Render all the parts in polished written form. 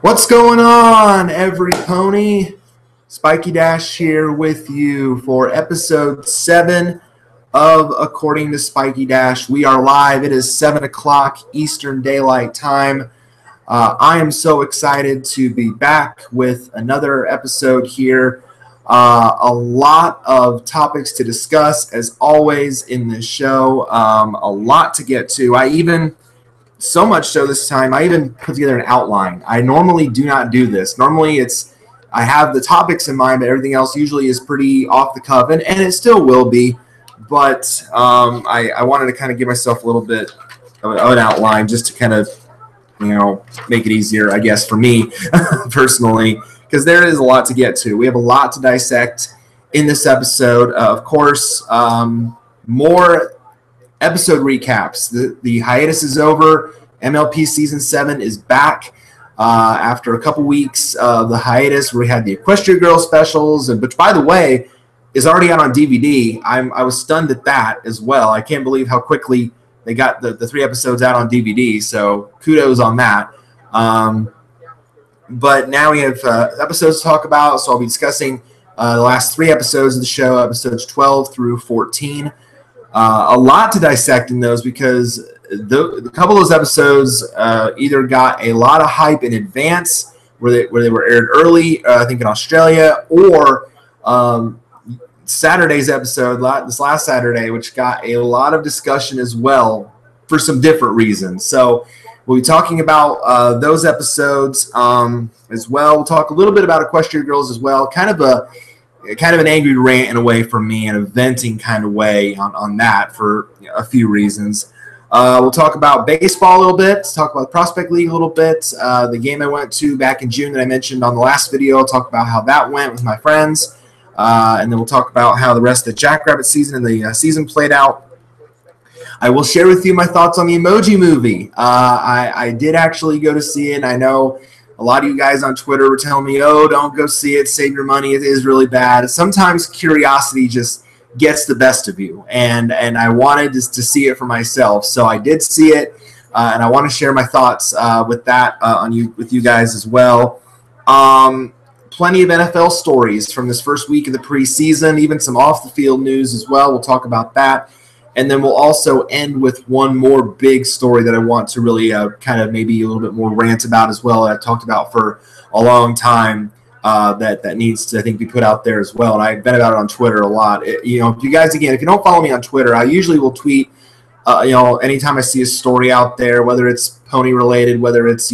What's going on, every pony? Spiky Dash here with you for episode 7 of According to Spiky Dash. We are live. It is 7 o'clock Eastern Daylight Time. I am so excited to be back with another episode here. A lot of topics to discuss, as always, in this show. A lot to get to. So much so this time, I even put together an outline. I normally do not do this. Normally I have the topics in mind, but everything else usually is pretty off the cuff, and it still will be. But I wanted to kind of give myself a little bit of an outline just to kind of, make it easier, I guess, for me personally, because there is a lot to get to. We have a lot to dissect in this episode. Of course, more episode recaps. The hiatus is over. MLP Season 7 is back after a couple weeks of the hiatus. We had the Equestria Girls specials, which, by the way, is already out on DVD. I was stunned at that as well. I can't believe how quickly they got the 3 episodes out on DVD, so kudos on that. But now we have episodes to talk about, so I'll be discussing the last 3 episodes of the show, episodes 12 through 14. A lot to dissect in those because a couple of those episodes either got a lot of hype in advance, where they were aired early, I think in Australia, or Saturday's episode, this last Saturday, which got a lot of discussion as well for some different reasons. So we'll be talking about those episodes as well. We'll talk a little bit about Equestria Girls as well, kind of an angry rant in a way from me, and a venting kind of way on that for a few reasons. We'll talk about baseball a little bit, talk about the Prospect League a little bit, the game I went to back in June that I mentioned on the last video. I'll talk about how that went with my friends, and then we'll talk about how the rest of the Jackrabbit season and the season played out. I will share with you my thoughts on the Emoji Movie. I did actually go to see it, and I know a lot of you guys on Twitter were telling me, oh, don't go see it, save your money, it is really bad. Sometimes curiosity just gets the best of you, and I wanted to see it for myself. So I did see it, and I want to share my thoughts with that with you guys as well. Plenty of NFL stories from this first week of the preseason, even some off-the-field news as well. We'll talk about that. And then we'll also end with one more big story that I want to really kind of maybe a little bit more rant about as well, that I've talked about for a long time, that needs to, I think, be put out there as well. And I've been about it on Twitter a lot. If you guys, again, if you don't follow me on Twitter, I usually will tweet, anytime I see a story out there, whether it's pony-related, whether it's,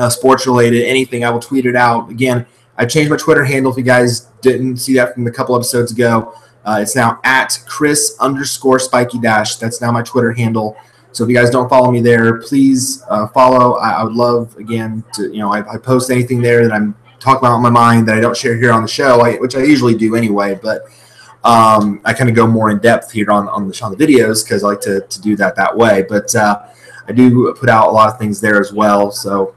sports-related, anything, I will tweet it out. Again, I changed my Twitter handle if you guys didn't see that from a couple episodes ago. It's now at Chris_Spiky Dash. That's now my Twitter handle. So if you guys don't follow me there, please follow. I would love, again, to, I post anything there that I'm talking about on my mind that I don't share here on the show, which I usually do anyway. But I kind of go more in depth here on the videos because I like to do that way. But I do put out a lot of things there as well. So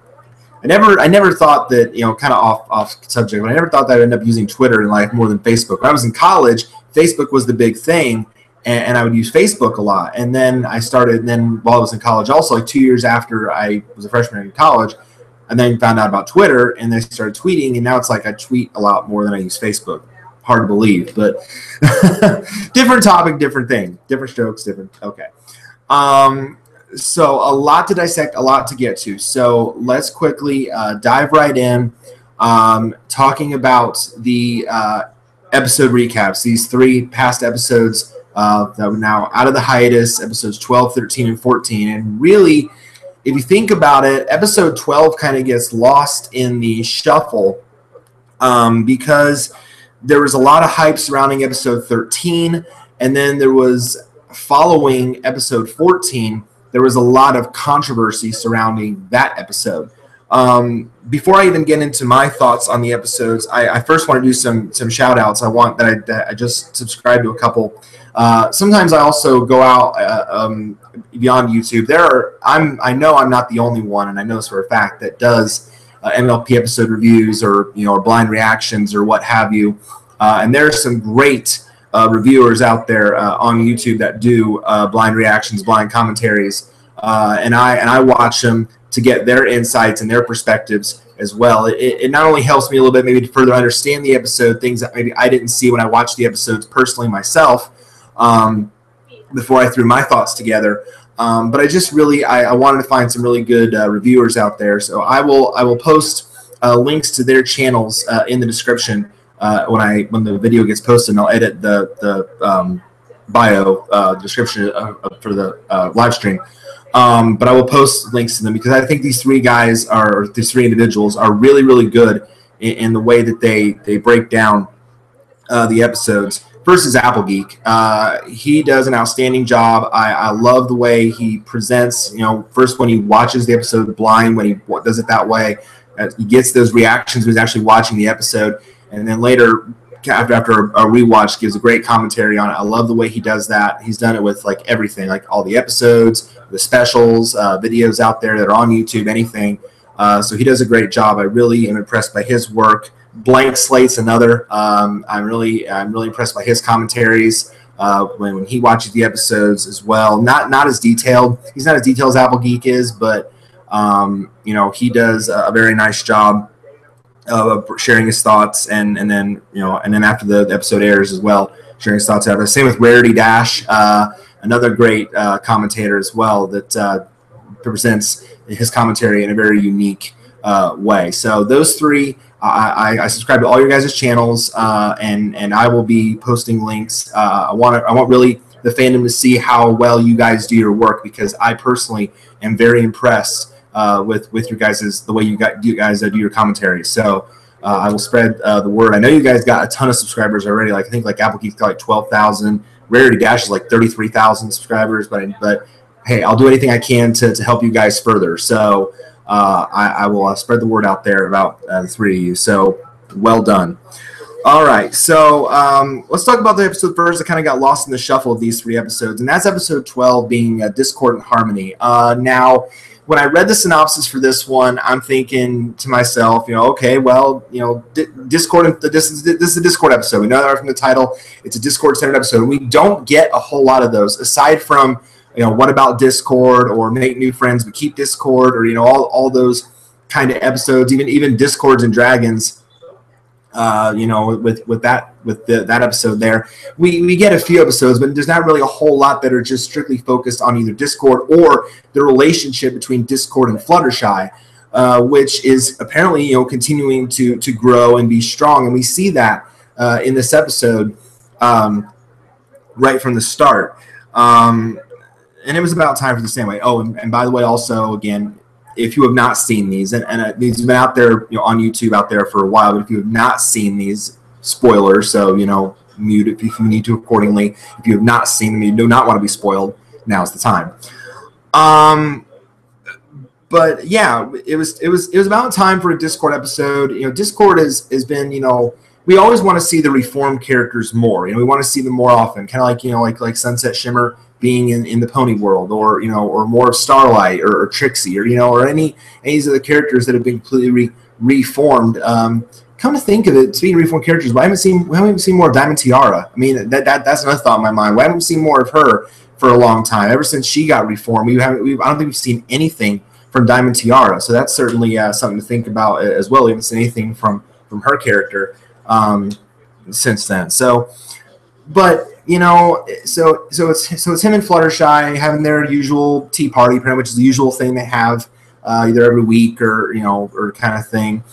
I never thought that, kind of off subject, but I never thought that I'd end up using Twitter in life more than Facebook. When I was in college, Facebook was the big thing, and I would use Facebook a lot. And then while I was in college, also like 2 years after I was a freshman in college, and then found out about Twitter, and then I started tweeting, and now it's like I tweet a lot more than I use Facebook. Hard to believe, but different topic, different thing, different strokes, different. Okay. So a lot to dissect, a lot to get to. So let's quickly dive right in, talking about the episode recaps, these 3 past episodes that are now out of the hiatus, episodes 12, 13, and 14. And really, if you think about it, episode 12 kind of gets lost in the shuffle because there was a lot of hype surrounding episode 13, and then there was, following episode 14, there was a lot of controversy surrounding that episode. Before I even get into my thoughts on the episodes, I first want to do some shout outs. I just subscribed to a couple. Sometimes I also go out beyond YouTube. I know I'm not the only one, and I know this for a fact, that does MLP episode reviews or blind reactions or what have you. And there are some great reviewers out there on YouTube that do blind reactions, blind commentaries, and I watch them. to get their insights and their perspectives as well. It not only helps me a little bit maybe to further understand the episode, things that maybe I didn't see when I watched the episodes personally myself before I threw my thoughts together. But I just really I wanted to find some really good reviewers out there. So I will post links to their channels in the description when the video gets posted, and I'll edit the bio description for the live stream. But I will post links to them because I think these three individuals are really, really good in the way that they break down the episodes. First is Apple Geek. He does an outstanding job. I love the way he presents. First when he watches the episode blind, when he does it that way, he gets those reactions when he's actually watching the episode, and then later after a rewatch gives a great commentary on it. I love the way he does that. He's done it with like everything, like all the episodes, the specials, videos out there that are on YouTube, anything. So he does a great job. I really am impressed by his work. Blank Slate's another. I'm really impressed by his commentaries when he watches the episodes as well. Not as detailed. He's not as detailed as Apple Geek is, but he does a very nice job of sharing his thoughts, and then after the episode airs as well, sharing his thoughts after. Same with Rarity Dash, another great commentator as well that presents his commentary in a very unique way. So those three, I subscribe to all your guys' channels, and I will be posting links. I want really the fandom to see how well you guys do your work, because I personally am very impressed with your guys' the way you guys do your commentary. So I will spread the word. I know you guys got a ton of subscribers already. I think Apple Geek's got like 12,000. Rarity Dash is like 33,000 subscribers. But hey, I'll do anything I can to help you guys further. So I will spread the word out there about the three of you. So well done. All right, so let's talk about the episode first. I kind of got lost in the shuffle of these three episodes, and that's episode 12 being Discord and Harmony. Now, when I read the synopsis for this one, I'm thinking to myself, okay, well, Discord. This is a Discord episode. We know that from the title. It's a Discord-centered episode. We don't get a whole lot of those, aside from what about Discord, or make new friends but keep Discord, or all those kind of episodes. Even Discords and Dragons. With that episode there, we get a few episodes, but there's not really a whole lot that are just strictly focused on either Discord or the relationship between Discord and Fluttershy, which is apparently continuing to grow and be strong, and we see that in this episode right from the start. And it was about time for the same way. Oh, and by the way, also again, if you have not seen these, and these have been out there on YouTube out there for a while, but if you have not seen these, spoilers, so mute if you need to accordingly. If you have not seen them, you do not want to be spoiled, now's the time. But yeah, it was about time for a Discord episode. Discord has been, we always want to see the reformed characters more. We want to see them more often, kind of like Sunset Shimmer being in the pony world, or more of Starlight or Trixie, or any of the characters that have been completely reformed. Come to think of it, speaking of reformed characters, we haven't seen more of Diamond Tiara. I mean, that's another thought in my mind. We haven't seen more of her for a long time. Ever since she got reformed, I don't think we've seen anything from Diamond Tiara. So that's certainly something to think about as well. We haven't seen anything from her character since then. So, but so it's him and Fluttershy having their usual tea party, pretty much the usual thing they have either every week or kind of thing.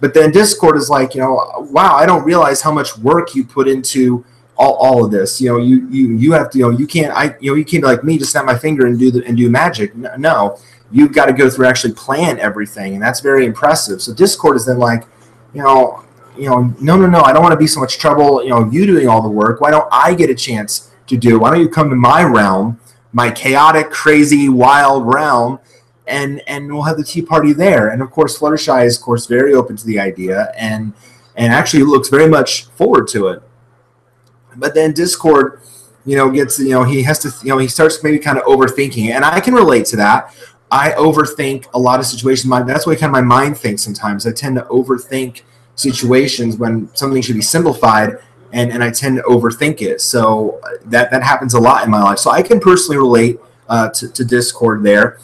But then Discord is like, wow, I don't realize how much work you put into all of this. You have to, you can't be like me, just snap my finger and do magic. No, you've got to go through, actually plan everything, and that's very impressive. So Discord is then like, no, I don't want to be so much trouble, you doing all the work. Why don't I get a chance to do? Why don't you come to my realm, my chaotic, crazy, wild realm, and we'll have the tea party there. And of course, Fluttershy is, of course, very open to the idea and actually looks very much forward to it. But then Discord, gets, he has to, he starts maybe kind of overthinking, and I can relate to that. I overthink a lot of situations. That's the way kind of my mind thinks sometimes. I tend to overthink situations when something should be simplified, and I tend to overthink it. So that happens a lot in my life. So I can personally relate to Discord there.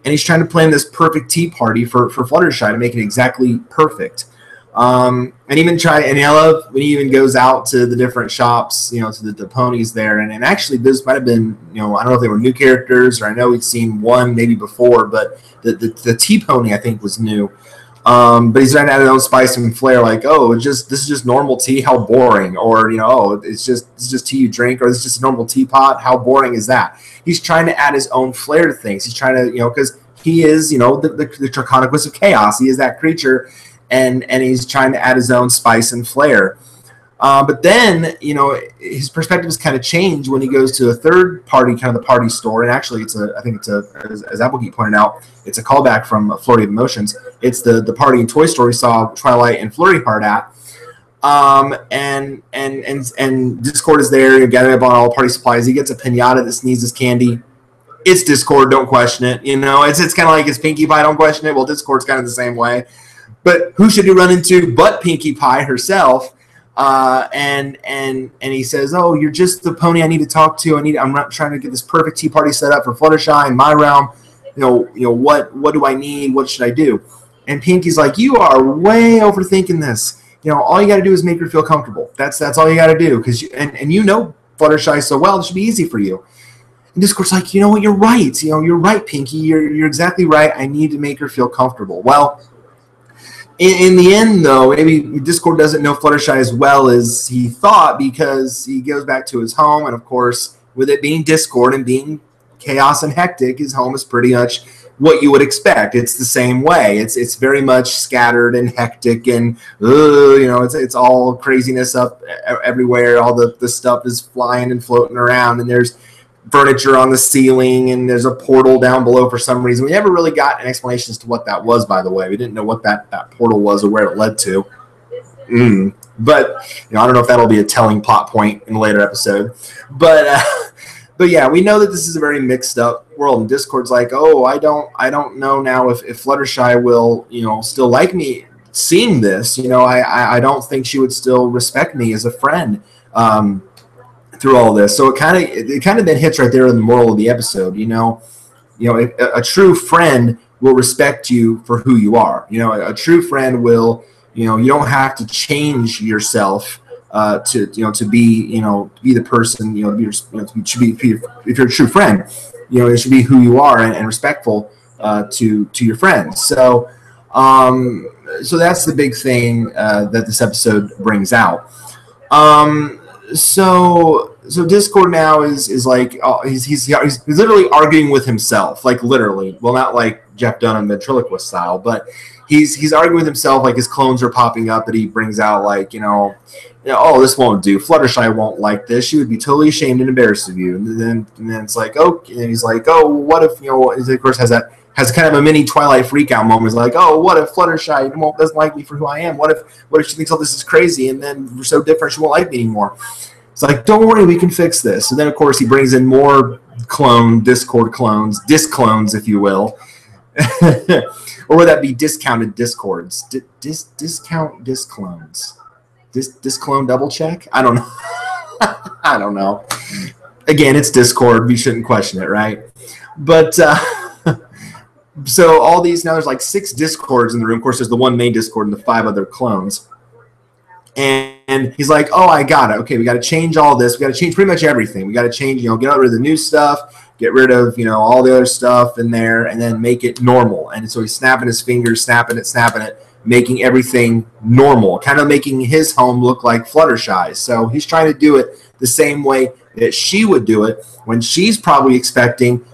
and he's trying to plan this perfect tea party for Fluttershy to make it exactly perfect. And I love when he even goes out to the different shops, you know, to the ponies there. And actually, this might have been, you know, I don't know if they were new characters, or I know we'd seen one maybe before, but the tea pony I think was new. But he's trying to add his own spice and flair, like, oh, this is just normal tea, how boring, or, you know, oh, it's just tea you drink, or it's just a normal teapot, how boring is that? He's trying to add his own flair to things. He's trying to, you know, because he is, you know, the Draconicus of Chaos. He is that creature, and he's trying to add his own spice and flair. But then, you know, his perspective is kind of changed when he goes to a third party, kind of the party store. And actually, I think it's as Applegeek pointed out, it's a callback from Flurry of Emotions. It's the party in Toy Story we saw Twilight and Flurry Heart at. And Discord is there, gathering up on all party supplies. He gets a pinata that sneezes candy. It's Discord, don't question it. You know, it's kind of like it's Pinkie Pie, don't question it. Well, Discord's kind of the same way. But who should he run into but Pinkie Pie herself? And he says, "Oh, you're just the pony I need to talk to. I'm trying to get this perfect tea party set up for Fluttershy in my realm. You know what do I need? What should I do?" And Pinkie's like, "You are way overthinking this. You know, all you got to do is make her feel comfortable. That's all you got to do, because you know Fluttershy so well. It should be easy for you." And Discord's like, "You know what? You're right. You know, you're right, Pinkie. You're exactly right. I need to make her feel comfortable." Well, in the end, though, maybe Discord doesn't know Fluttershy as well as he thought, because he goes back to his home, and of course, with it being Discord and being chaos and hectic, his home is pretty much what you would expect. It's the same way. It's very much scattered and hectic, and you know, it's all craziness up everywhere. All the stuff is flying and floating around, and there's furniture on the ceiling, and there's a portal down below for some reason. We never really got an explanation as to what that was, by the way. We didn't know what that portal was or where it led to. But, you know, I don't know if that'll be a telling plot point in a later episode. But yeah, we know that this is a very mixed up world, and Discord's like, "Oh, I don't know now if Fluttershy will, you know, still like me seeing this. You know, I don't think she would still respect me as a friend through all this." So it kind of then hits right there in the moral of the episode. You know, a true friend will respect you for who you are. You know, a true friend will, you know, you don't have to change yourself to be the person, you know, if you're a true friend, you know, it should be who you are, and respectful to your friends. So that's the big thing that this episode brings out. So Discord now is like, he's literally arguing with himself, like literally. Well, not like Jeff Dunham ventriloquist style, but he's arguing with himself, like his clones are popping up that he brings out, like, you know, oh, this won't do. Fluttershy won't like this. She would be totally ashamed and embarrassed of you. And then it's like, oh, and he's like, oh, what if, you know, he of course has kind of a mini Twilight freakout moment. He's like, oh, what if Fluttershy doesn't like me for who I am? What if she thinks all this is crazy, and then we're so different she won't like me anymore? It's like, don't worry, we can fix this. And then, of course, he brings in more Discord clones, disclones, if you will. Or would that be discounted Discords? Discount disclones. Disclone double check? I don't know. I don't know. Again, it's Discord. We shouldn't question it, right? But so all these, now there's like 6 Discords in the room. Of course, there's the one main Discord and the 5 other clones. And he's like, oh, I got it. Okay, we got to change all this. We got to change pretty much everything. We got to change, you know, get rid of the new stuff, get rid of, you know, all the other stuff in there, and then make it normal. And so he's snapping his fingers, snapping it, making everything normal, kind of making his home look like Fluttershy's. So he's trying to do it the same way that she would do it when she's probably expecting,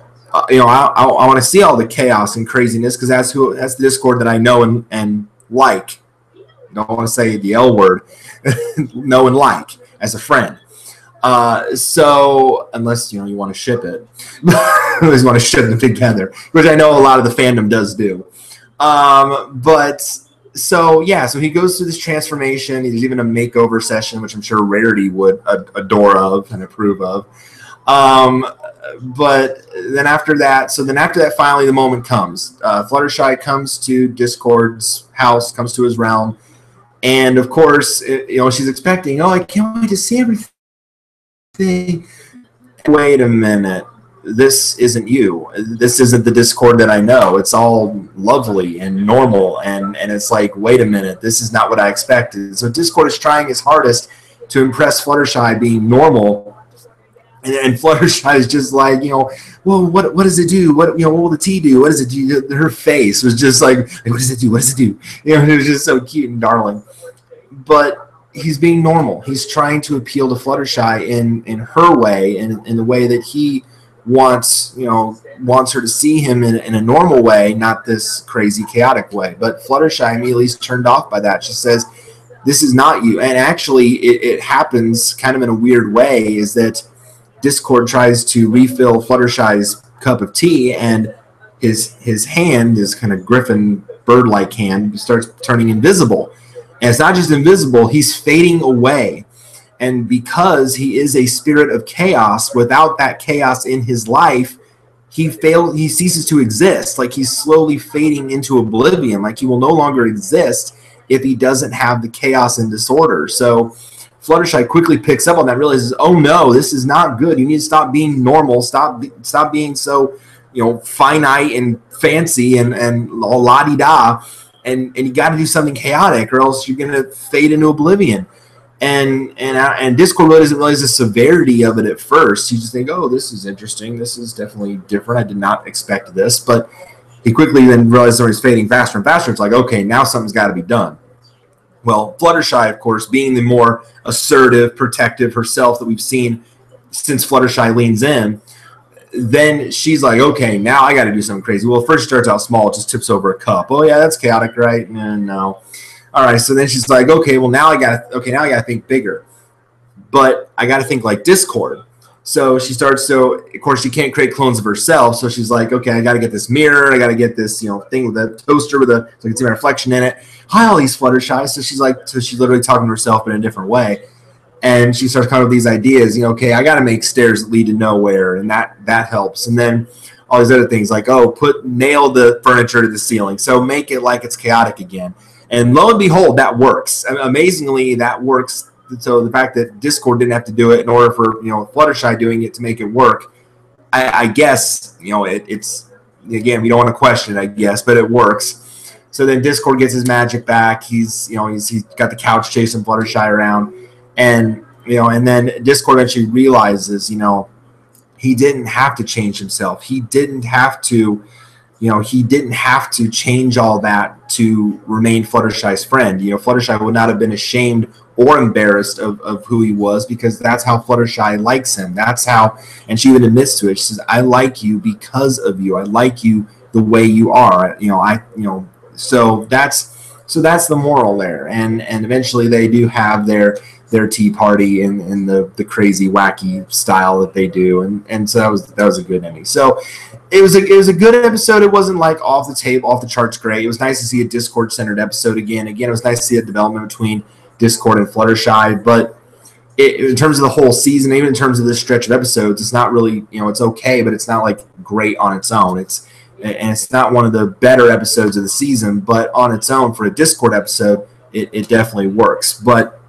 you know, I want to see all the chaos and craziness, because that's the Discord that I know and like. Don't want to say the L word, know and like as a friend. So unless, you know, you want to ship it, unless you want to ship them together, which I know a lot of the fandom does do. But so yeah, so he goes through this transformation. There's even a makeover session, which I'm sure Rarity would adore of and approve of. But then after that, finally the moment comes. Fluttershy comes to Discord's house, comes to his realm. And of course, you know, she's expecting, oh, I can't wait to see everything. Wait a minute. this isn't you. This isn't the Discord that I know. It's all lovely and normal. And it's like, wait a minute, this is not what I expected. So Discord is trying his hardest to impress Fluttershy being normal. And Fluttershy is just like, well, what does it do? What will the T do? What does it do? Her face was just like, what does it do? What does it do? It was just so cute and darling. But he's being normal. He's trying to appeal to Fluttershy in her way, in the way that he wants her to see him in a normal way, not this crazy, chaotic way. But Fluttershy immediately is turned off by that. She says, this is not you. And actually, it happens kind of in a weird way, is that Discord tries to refill Fluttershy's cup of tea, and his hand, his kind of griffin bird-like hand, starts turning invisible. And it's not just invisible, he's fading away. And because he is a spirit of chaos, without that chaos in his life, he ceases to exist. Like, he's slowly fading into oblivion. Like, he will no longer exist if he doesn't have the chaos and disorder. So Fluttershy quickly picks up on that, realizes, oh no, this is not good. You need to stop being normal. Stop being so, finite and fancy and la-di-da. And you got to do something chaotic, or else you're gonna fade into oblivion. And Discord really doesn't realize the severity of it at first. You just think, oh, this is interesting. This is definitely different. I did not expect this. But he quickly then realizes he's fading faster and faster. It's like, okay, now something's got to be done. Well, Fluttershy, of course, being the more assertive, protective herself that we've seen since Fluttershy leans in, then she's like, okay, now I got to do something crazy. Well, first she starts out small, just tips over a cup. Oh yeah, that's chaotic, right? No. All right, so then she's like, okay, well now I got to think bigger, but I got to think like Discord. So she starts. So of course she can't create clones of herself. So she's like, okay, I got to get this mirror. I got to get this thing with a toaster so I can see my reflection in it. Hi, all these Fluttershy. So she's literally talking to herself in a different way. And she starts coming up with these ideas, okay, I got to make stairs that lead to nowhere, and that helps. And then all these other things like, nail the furniture to the ceiling, so make it like it's chaotic again. And lo and behold, that works. Amazingly, that works. So the fact that Discord didn't have to do it in order for Fluttershy doing it to make it work, I guess it's again, we don't want to question it, I guess, but it works. So then Discord gets his magic back. He's got the couch chasing Fluttershy around. And then Discord eventually realizes, he didn't have to change himself. He didn't have to, change all that to remain Fluttershy's friend. Fluttershy would not have been ashamed or embarrassed of who he was, because that's how Fluttershy likes him. That's how, and she even admits to it. She says, I like you because of you. I like you the way you are. So that's the moral there. And eventually they do have their tea party in the crazy, wacky style that they do, and so that was a good ending. So it was a good episode. It wasn't like off the charts great. It was nice to see a Discord centered episode again. It was nice to see a development between Discord and Fluttershy. But in terms of the whole season, even in terms of this stretch of episodes, it's not really it's okay, but it's not like great on its own. It's not one of the better episodes of the season, but on its own for a Discord episode, it definitely works. But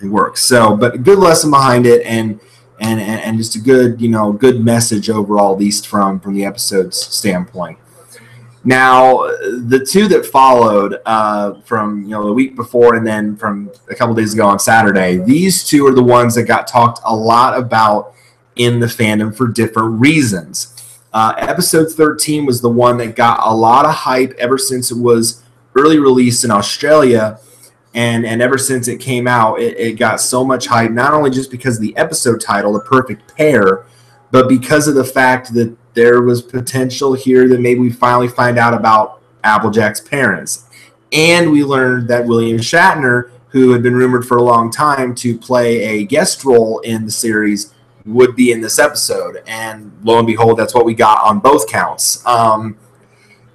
it works. So, but a good lesson behind it, and just a good good message overall, at least from the episode's standpoint. Now, the two that followed from the week before, and then from a couple days ago on Saturday, these two are the ones that got talked a lot about in the fandom for different reasons. Episode 13 was the one that got a lot of hype ever since it was early released in Australia. And ever since it came out, it got so much hype, not only just because of the episode title, The Perfect Pair, but because of the fact that there was potential here that maybe we finally find out about Applejack's parents. And we learned that William Shatner, who had been rumored for a long time to play a guest role in the series, would be in this episode. And lo and behold, that's what we got on both counts.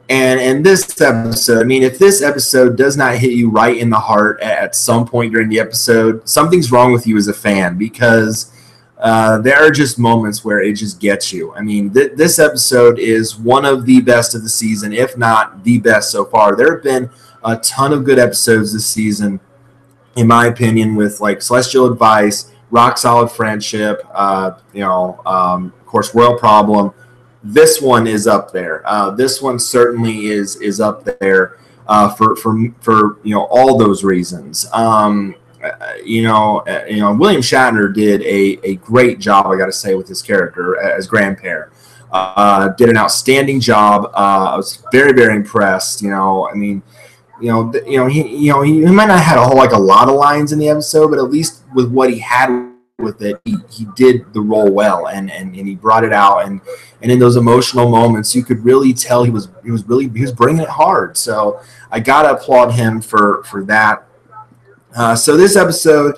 And this episode, if this episode does not hit you right in the heart at some point during the episode, something's wrong with you as a fan, because there are just moments where it just gets you. This episode is one of the best of the season, if not the best so far. There have been a ton of good episodes this season, in my opinion, with like Celestial Advice, Rock Solid Friendship, of course, Royal Problem. This one is up there. This one certainly is up there for all those reasons. William Shatner did a great job, I got to say, with his character as grandparent. Did an outstanding job. I was very, very impressed. He might not have had a lot of lines in the episode, but at least with what he had with it, he did the role well, and he brought it out, and in those emotional moments, you could really tell he was bringing it hard. So I gotta applaud him for that. So this episode,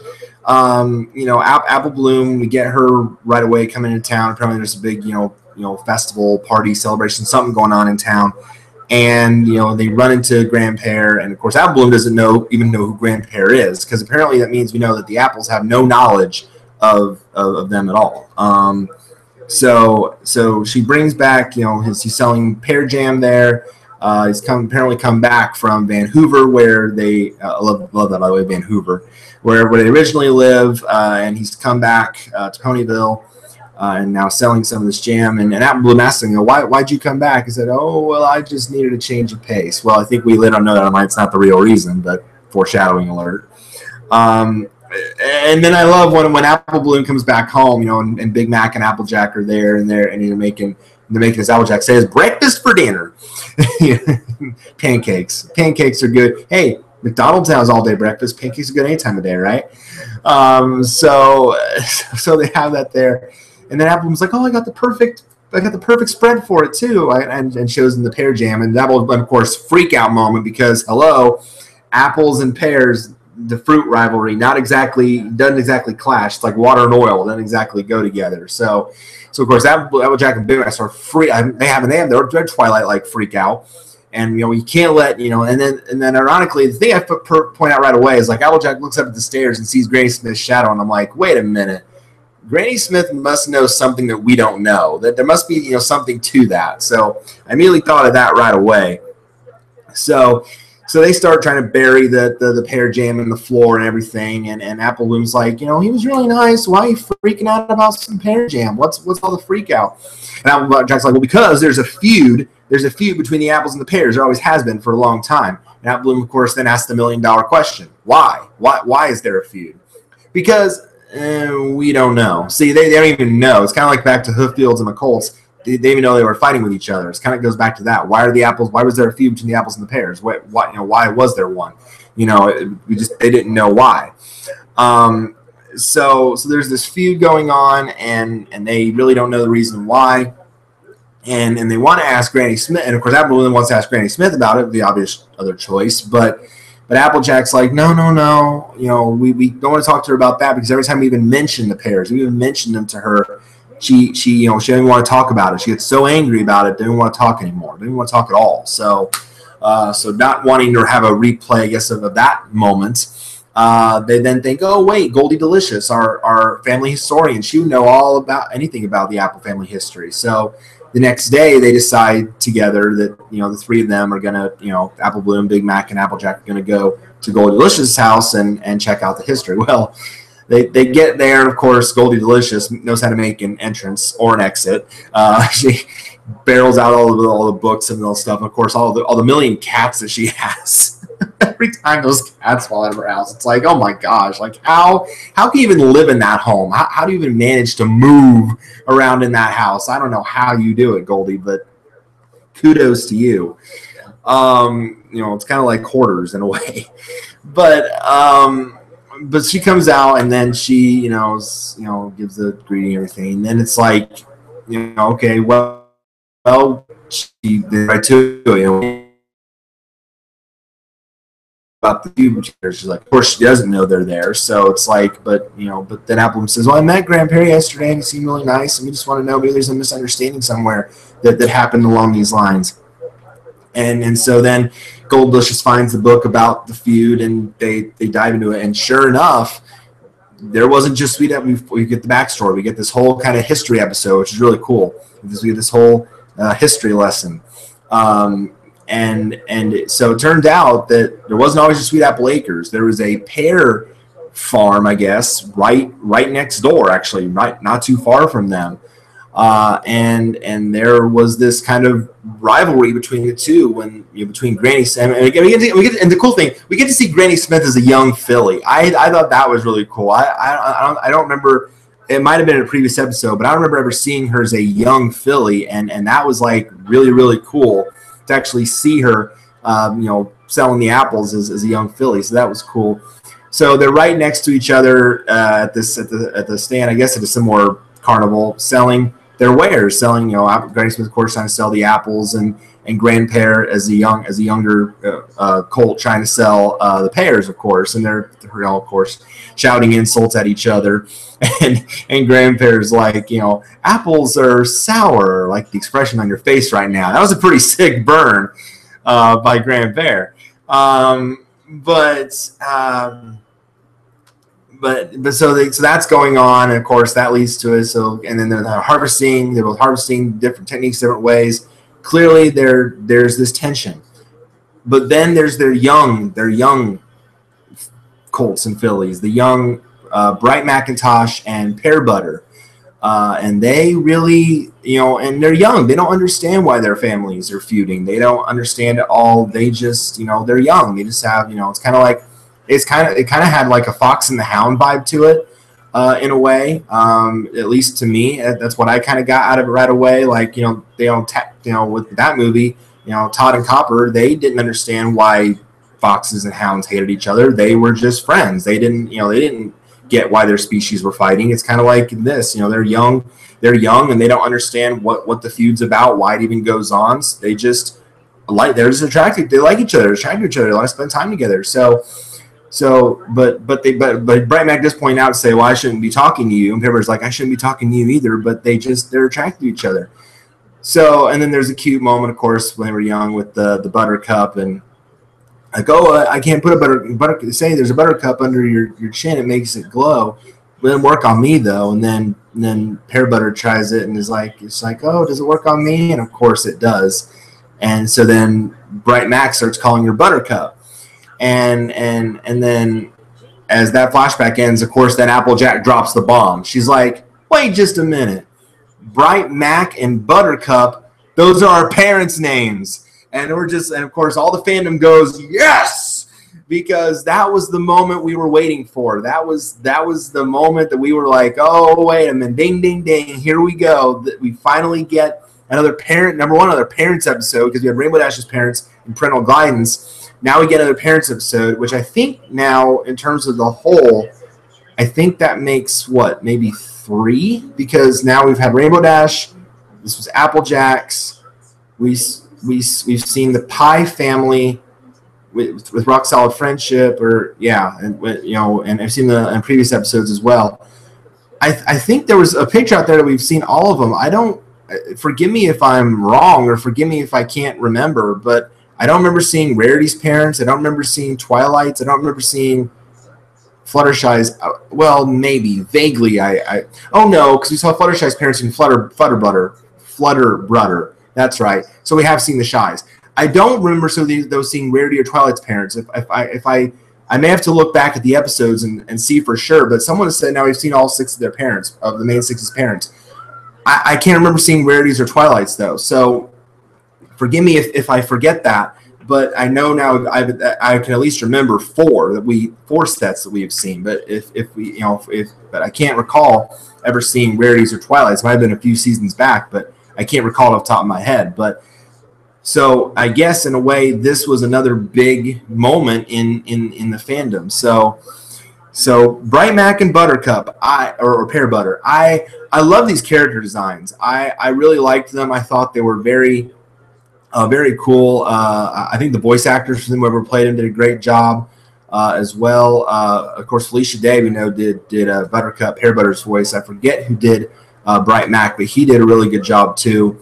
Apple Bloom, we get her right away coming into town. Apparently, there's a big festival, party, celebration, something going on in town. And, they run into Grandpere. And, of course, Apple Bloom doesn't even know who Grandpere is, because apparently that means we know that the apples have no knowledge of them at all. So she brings back, he's selling pear jam there. He's apparently come back from Vancouver, where they I love that, by the way, Vancouver, where they originally live, and he's come back to Ponyville. And now selling some of this jam. And Apple Bloom asked him, why'd you come back? He said, oh, well, I just needed a change of pace. Well, I think we later on know that online. It's not the real reason, but foreshadowing alert. And then I love when Apple Bloom comes back home, and Big Mac and Applejack are there, and they're making this Applejack says, breakfast for dinner. Pancakes. Pancakes are good. Hey, McDonald's has all day breakfast. Pancakes are good any time of day, right? So they have that there. And then Apple was like, oh, I got the perfect spread for it too, and shows them the pear jam. And that will, of course, freak out moment, because apples and pears, the fruit rivalry, doesn't exactly clash. It's like water and oil, doesn't exactly go together. So of course, Applejack and Big Mac are free. They have their Twilight freak out. And you can't let and then ironically, the thing I point out right away is Applejack looks up at the stairs and sees Granny Smith's shadow, and I'm like, wait a minute. Granny Smith must know something that we don't know. That there must be something to that. So I immediately thought of that right away. So they start trying to bury the pear jam in the floor and everything. And Apple Bloom's like, he was really nice. Why are you freaking out about some pear jam? What's all the freak out? And Applejack's like, well, because there's a feud. There's a feud between the apples and the pears. There always has been for a long time. And Apple Bloom, of course, then asks the $1 million question. Why? Why is there a feud? Because we don't know. See, they don't even know. It's kind of like back to Hooffields and the Colts. They didn't even know they were fighting with each other. It kind of goes back to that. Why was there a feud between the apples and the pears? Why was there one? They didn't know why. So there's this feud going on, and they really don't know the reason why. And they want to ask Granny Smith, and of course Apple Bloom wants to ask Granny Smith about it, the obvious other choice, but Applejack's like, no, we don't want to talk to her about that, because every time we even mention the pears, we even mention them to her, she doesn't want to talk about it. She gets so angry about it, doesn't want to talk anymore, doesn't want to talk at all. So not wanting to have a replay, I guess, of that moment, they then think, oh wait, Goldie Delicious, our family historian, she would know anything about the Apple family history. So the next day, they decide together that the three of them are gonna, Apple Bloom, Big Mac, and Applejack are gonna go to Goldie Delicious' house and check out the history. Well, they get there, and of course, Goldie Delicious knows how to make an entrance or an exit. She barrels out all the books and all stuff. And of course, all the million cats that she has. Every time those cats fall out of her house, it's like, oh my gosh, how can you even live in that home? How do you even manage to move around in that house? I don't know how you do it, Goldie, but kudos to you. It's kind of like quarters in a way, but she comes out, and then she gives the greeting and everything, and then it's like, okay, well she did right to about the feud. She's like, of course she doesn't know they're there, so it's like, but then Apple says, well, I met Grandpere yesterday and he seemed really nice, and we just want to know, maybe there's a misunderstanding somewhere that happened along these lines. And so then Gold Delicious finds the book about the feud, and they dive into it, and sure enough, there wasn't just sweet. We get the backstory. We get this whole kind of history episode, which is really cool. We get this whole history lesson. And so it turned out that there wasn't always just Sweet Apple Acres. There was a pear farm, I guess, right next door, actually, not too far from them. and there was this kind of rivalry between the two when between Granny Smith and and the cool thing, we get to see Granny Smith as a young filly. I thought that was really cool. I don't remember. It might have been in a previous episode, but I don't remember ever seeing her as a young filly, and that was like really cool to actually see her, selling the apples as a young filly. So that was cool. So they're right next to each other at the stand. I guess at a similar carnival, selling their wares, Granny Smith, of course, trying to sell the apples, and Grandpere as a younger colt trying to sell the pears, of course, and they're of course shouting insults at each other, and Grandpare's like, apples are sour, like the expression on your face right now. That was a pretty sick burn by Grandpere, But so that's going on, and of course that leads to it. So, and then they're harvesting. They're both harvesting different techniques, different ways. Clearly, there's this tension. But then there's their young colts and fillies, the young Bright Macintosh and Pear Butter, and they really, and they're young. They don't understand why their families are feuding. They don't understand it all. They just, they're young. They just have, it's kind of like. It kind of had like a Fox and the Hound vibe to it, in a way. At least to me, that's what I kind of got out of it right away. Like they don't, with that movie, Todd and Copper, they didn't understand why foxes and hounds hated each other. They were just friends. They didn't get why their species were fighting. It's kind of like this. They're young, and they don't understand what the feud's about, why it even goes on. So they're just attracted. They like each other, attracted to each other. They want to spend time together. But Bright Mac does point out and say, well, I shouldn't be talking to you. And Pepper's like, I shouldn't be talking to you either, but they're attracted to each other. So, and then there's a cute moment, of course, when they were young with the buttercup, and like, I can't put a say there's a buttercup under your chin. It makes it glow. It didn't work on me though. And then Pear Butter tries it and is like, oh, does it work on me? And of course it does. And so then Bright Mac starts calling her Buttercup. And then as that flashback ends, of course, then Applejack drops the bomb. She's like, wait just a minute. Bright Mac and Buttercup, those are our parents' names. And of course, all the fandom goes, yes! Because that was the moment we were waiting for. That was the moment that we were like, oh, wait a minute, ding, ding, ding, here we go. We finally get another parents episode, because we had Rainbow Dash's parents and parental guidance. Now we get another parents episode, which I think now, in terms of the whole, I think that makes, maybe 3? Because now we've had Rainbow Dash, this was Applejack's, we've seen the Pie family with Rock Solid Friendship, and I've seen in previous episodes as well. I think there was a picture out there that we've seen all of them. Forgive me if I'm wrong, or forgive me if I can't remember, but I don't remember seeing Rarity's parents. I don't remember seeing Twilight's. I don't remember seeing Fluttershy's. Well, maybe vaguely. Oh no, because we saw Fluttershy's parents in Flutter Butter. That's right. So we have seen the Shies. I don't remember those seeing Rarity or Twilight's parents. I may have to look back at the episodes and see for sure. But someone has said now we've seen all 6 of their parents, of the main 6's parents. I can't remember seeing Rarity's or Twilight's though. So. Forgive me if I forget that, but I know now I can at least remember 4 sets that we have seen. But but I can't recall ever seeing Rarities or Twilights. It might have been a few seasons back, but I can't recall it off the top of my head. But so I guess in a way this was another big moment in the fandom. So Bright Mac and Buttercup, or Pear Butter, I love these character designs. I really liked them. I thought they were very cool. I think the voice actors for them, whoever played them, did a great job as well. Of course, Felicia Day, we know, did Buttercup, Pear Butter's voice. I forget who did Bright Mac, but he did a really good job too.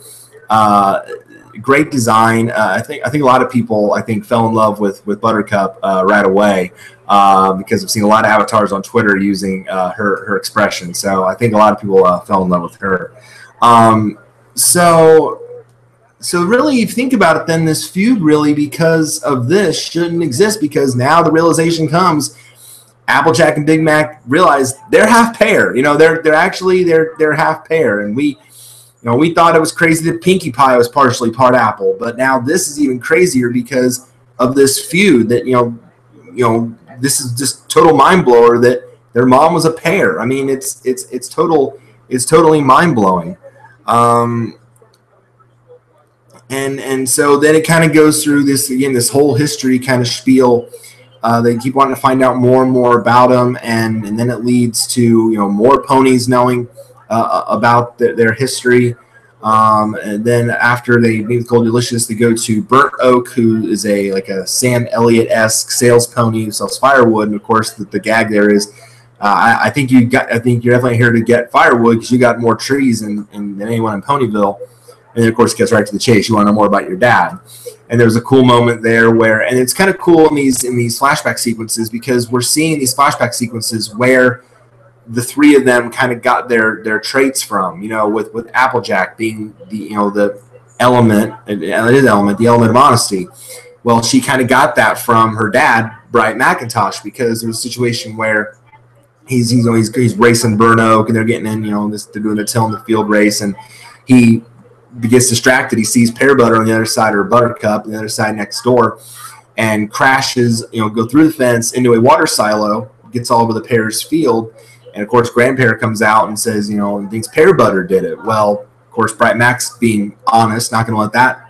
Great design. I think a lot of people fell in love with Buttercup right away because I've seen a lot of avatars on Twitter using her expression. So I think a lot of people fell in love with her. So really, if you think about it, then this feud really, because of this, shouldn't exist, because now the realization comes, Applejack and Big Mac realize they're half pair. They're half pair, and we thought it was crazy that Pinkie Pie was partially part apple, but now this is even crazier because of this feud that, this is just total mind blower that their mom was a pear. I mean, it's totally mind blowing. And so then it kind of goes through this whole history kind of spiel. They keep wanting to find out more and more about them, and then it leads to more ponies knowing about their history. And then after they meet with Gold Delicious, they go to Burnt Oak, who is a Sam Elliott-esque sales pony who sells firewood. And of course, the gag there is, I think you're definitely here to get firewood because you got more trees than anyone in Ponyville. And then, of course, it gets right to the chase. You want to know more about your dad. And there's a cool moment there where, and it's kind of cool in these flashback sequences because we're seeing these flashback sequences where the three of them kind of got their traits from, with Applejack being the element, the element of honesty. Well, she kind of got that from her dad, Brian McIntosh, because there was a situation where he's racing Burn Oak and they're getting in, they're doing the till in the field race, and he gets distracted. He sees Pear Butter on the other side, or Buttercup on the other side next door, and crashes, go through the fence into a water silo, gets all over the Pear's field. And, of course, Grandpa comes out and says, thinks Pear Butter did it. Well, of course, Bright Max, being honest, not going to let that,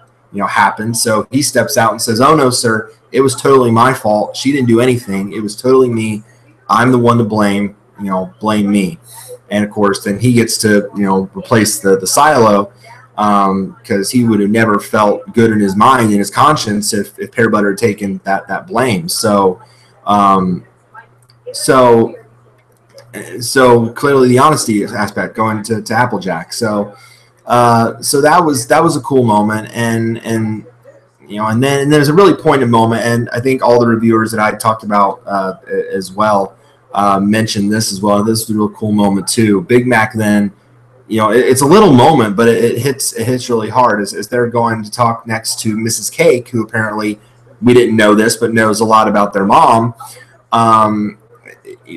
happen. So he steps out and says, oh, no, sir, it was totally my fault. She didn't do anything. It was totally me. I'm the one to blame, blame me. And, of course, then he gets to, replace the silo because he would have never felt good in his mind and his conscience if Pear Butter had taken that blame. So clearly the honesty aspect going to Applejack. So that was a cool moment, and then there's a really poignant moment, and I think all the reviewers that I talked about as well mentioned this as well. This was a real cool moment too. Big Mac then, it's a little moment, but it hits really hard as they're going to talk next to Mrs. Cake, who apparently, we didn't know this, but knows a lot about their mom.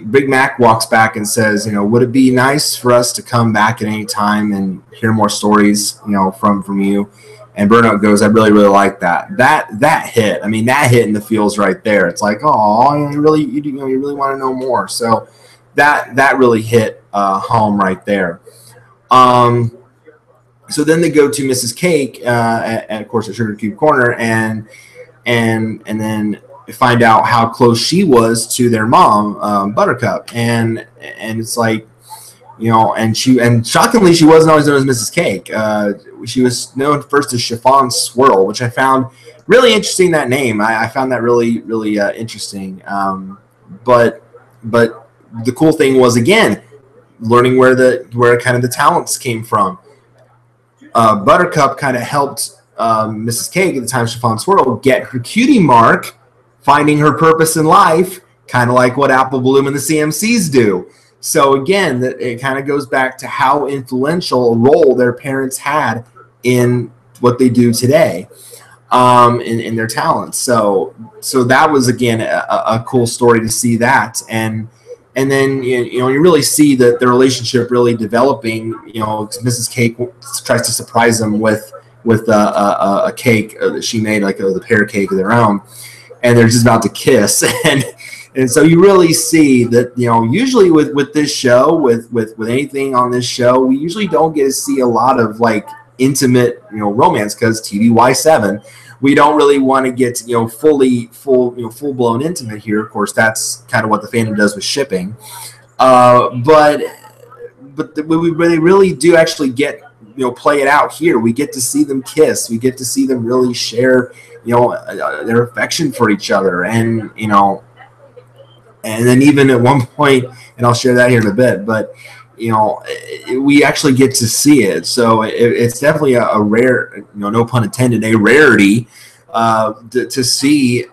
Big Mac walks back and says, would it be nice for us to come back at any time and hear more stories, from you? And Burnout goes, I really, really like that. That hit. I mean, that hit in the feels right there. It's like, oh, you really want to know more. So that really hit home right there. So then they go to Mrs. Cake, at of course, at Sugar Cube Corner, and then find out how close she was to their mom, Buttercup, and it's like, and shockingly, she wasn't always known as Mrs. Cake. She was known first as Chiffon Swirl, which I found really interesting. That name, I found that really, really interesting. But the cool thing was, again, learning where kind of the talents came from. Buttercup kind of helped Mrs. Cake at the time, Chiffon Swirl, get her cutie mark, finding her purpose in life, kind of like what Apple Bloom and the CMCs do. So again, it kind of goes back to how influential a role their parents had in what they do today, in their talents. So that was, again, a cool story to see that. And then you really see that the relationship really developing. Mrs. Cake tries to surprise them with a cake that she made, like the pear cake of their own, and they're just about to kiss. And so you really see that, usually with this show, with anything on this show, we usually don't get to see a lot of like intimate, romance, because TVY7, we don't really want to get, full blown intimate here. Of course, that's kind of what the fandom does with shipping. But we really do actually get, play it out here. We get to see them kiss. We get to see them really share, their affection for each other. And, and then even at one point, and I'll share that here in a bit, but, we actually get to see it. So it's definitely a rare, no pun intended, a rarity to see,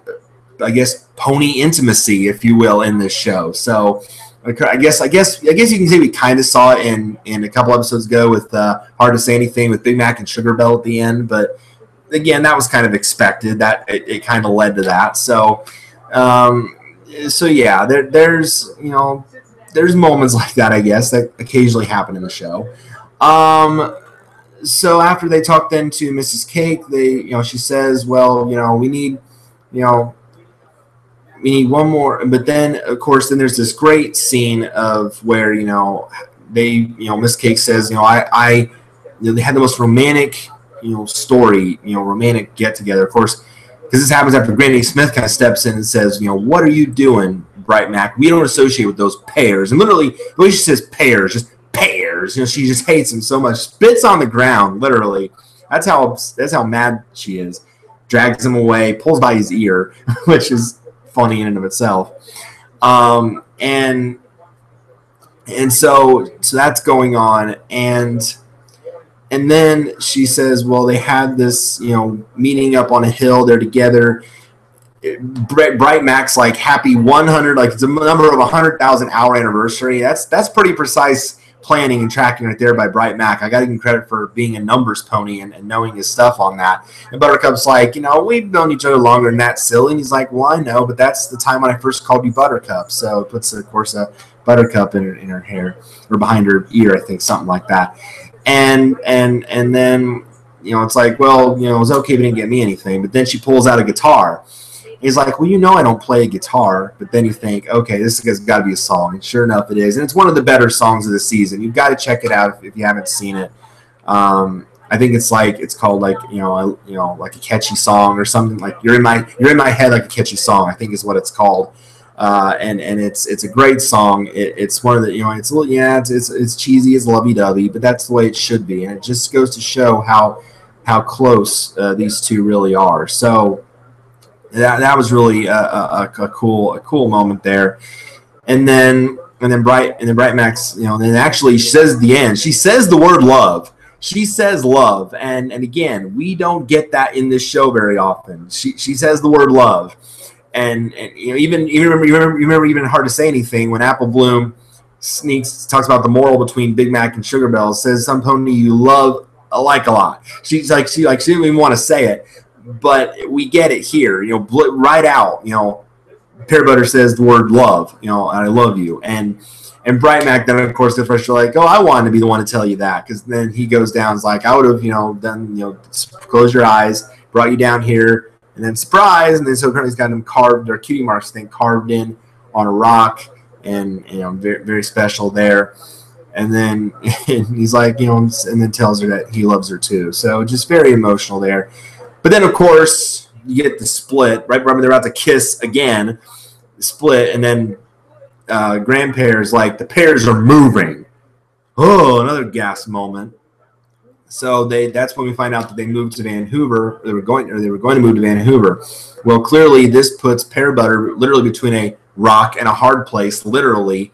I guess, pony intimacy, if you will, in this show. So I guess you can say we kind of saw it in a couple episodes ago with Hard to Say Anything with Big Mac and Sugar Bell at the end. But again, that was kind of expected. That it kind of led to that. So yeah, there's moments like that, I guess, that occasionally happen in the show. so after they talk then to Mrs. Cake, she says, well, we need, you know, we need one more. But then, of course, then there's this great scene of where, Miss Cake says, they had the most romantic, story, romantic get together. Of course, because this happens after Granny Smith kind of steps in and says, what are you doing, Bright Mac? We don't associate with those pears. And literally, the way she says pears, just pears. She just hates him so much. Spits on the ground, literally. That's how mad she is. Drags him away, pulls by his ear, which is funny in and of itself. And so that's going on, and then she says, well, they had this, meeting up on a hill. They're together. Bright Mac's like happy 100, like it's a number of 100,000 hour anniversary. That's pretty precise planning and tracking right there by Bright Mac. I got to give him credit for being a numbers pony and knowing his stuff on that. And Buttercup's like, we've known each other longer than that, silly. And he's like, well, I know, but that's the time when I first called you Buttercup. So it puts, of course, a buttercup in her hair or behind her ear, I think, something like that. And then, it's like, well, it was okay if you didn't get me anything. But then she pulls out a guitar. He's like, well, I don't play guitar. But then you think, okay, this has got to be a song. And sure enough, it is. And it's one of the better songs of the season. You've got to check it out if you haven't seen it. I think it's called like a catchy song or something, like you're in my head like a catchy song, I think is what it's called. And it's a great song. It's one of the, it's a little, it's cheesy, it's lovey-dovey, but that's the way it should be. And it just goes to show how close these two really are. So that was really a cool moment there. And then Bright Max, then actually she says at the end, she says the word love. She says love, and again, we don't get that in this show very often. She says the word love. And even remember even Hard to Say Anything, when Apple Bloom talks about the moral between Big Mac and Sugar Bells, says some pony you love like a lot. She didn't even want to say it, but we get it here. Right out. Pear Butter says the word love. I love you. And Bright Mac then, of course, the first are like, oh, I wanted to be the one to tell you that, because then he goes down, is like, I would have, done, close your eyes, brought you down here. And then surprise, and then so currently he's got them carved, or cutie marks, carved in on a rock, and very, very special there. And then he's like, and then tells her that he loves her too. So just very emotional there. But then of course you get the split right when they're about to kiss again, the split, and then Grandpa's like, the pears are moving. Oh, another gas moment. So that's when we find out that they moved to Vancouver. They were going to move to Vancouver. Well, clearly this puts Pear Butter literally between a rock and a hard place, literally,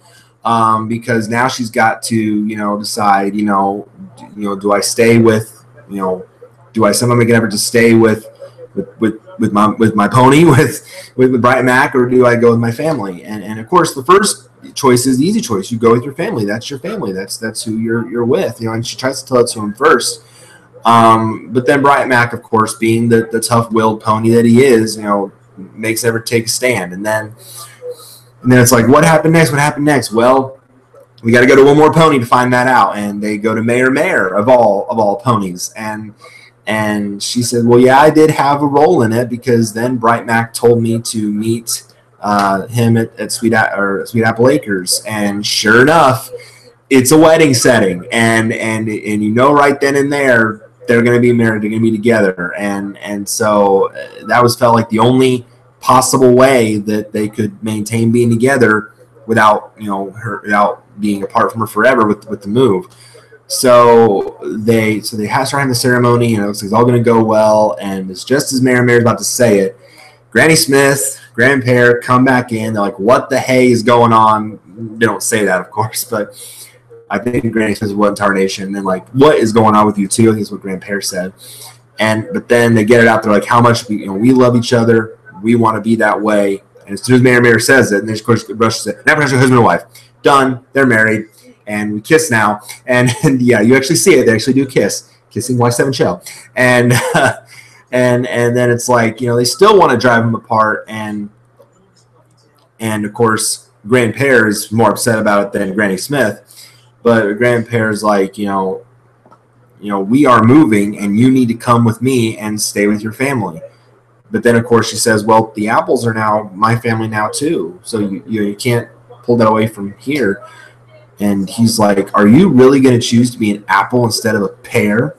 because now she's got to decide do I stay with do I somehow make an effort to stay with my pony with Bright Mac, or do I go with my family? And of course the first choice is the easy choice. You go with your family. That's your family. That's who you're with. And she tries to tell it to him first. But then Bright Mac, of course, being the tough-willed pony that he is, makes ever take a stand. And then it's like, what happened next? What happened next? Well, we got to go to one more pony to find that out. And they go to Mayor of all ponies. And she said, well, yeah, I did have a role in it, because then Bright Mac told me to meet him at Sweet Apple Acres, and sure enough, it's a wedding setting, and right then and there they're going to be married, they're going to be together, and so that felt like the only possible way that they could maintain being together without without being apart from her forever with the move. So they start having the ceremony, and it looks like it's all going to go well, and it's just as Mary's about to say it, Granny Smith, Grandpa come back in. They're like, what the hey is going on? They don't say that, of course, but I think Granny Smith is what tarnation. And then, like, what is going on with you two? I think is what Grandpa said. But then they get it out there, like, how much we love each other. We want to be that way. And as soon as Mary says it, and then, of course, rushes it. Now, husband and wife. Done. They're married. And we kiss now. And yeah, you actually see it. They actually do kiss. Kissing Y7 show. And then it's like, they still want to drive them apart. And of course, Grandpa is more upset about it than Granny Smith. But Grandpa's like, we are moving and you need to come with me and stay with your family. But then, of course, she says, well, the apples are now my family now, too. So you can't pull that away from here. And he's like, are you really going to choose to be an apple instead of a pear?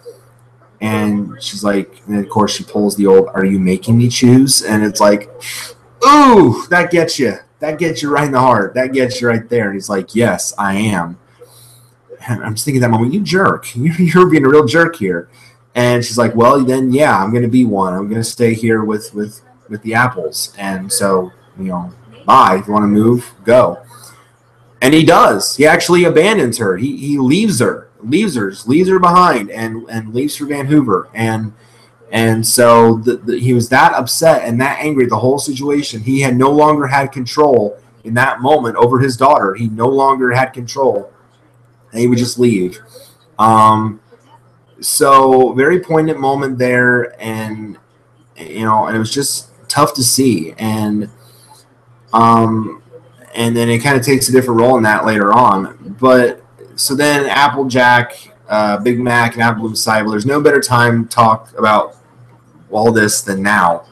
And she's like, and of course, she pulls the old, are you making me choose? And it's like, ooh, that gets you. That gets you right in the heart. That gets you right there. And he's like, yes, I am. And I'm just thinking at that moment, you jerk. You're being a real jerk here. And she's like, well, then, yeah, I'm going to be one. I'm going to stay here with the apples. And so, bye. If you want to move, go. And he does. He actually abandons her. He leaves her behind and leaves for Vancouver. And so he was that upset and that angry at the whole situation. He had no longer had control in that moment over his daughter. He no longer had control. And he would just leave. So very poignant moment there, and and it was just tough to see, and then it kind of takes a different role in that later on. But so then Applejack, Big Mac, and Apple Bloom decide, well, there's no better time to talk about all this than now.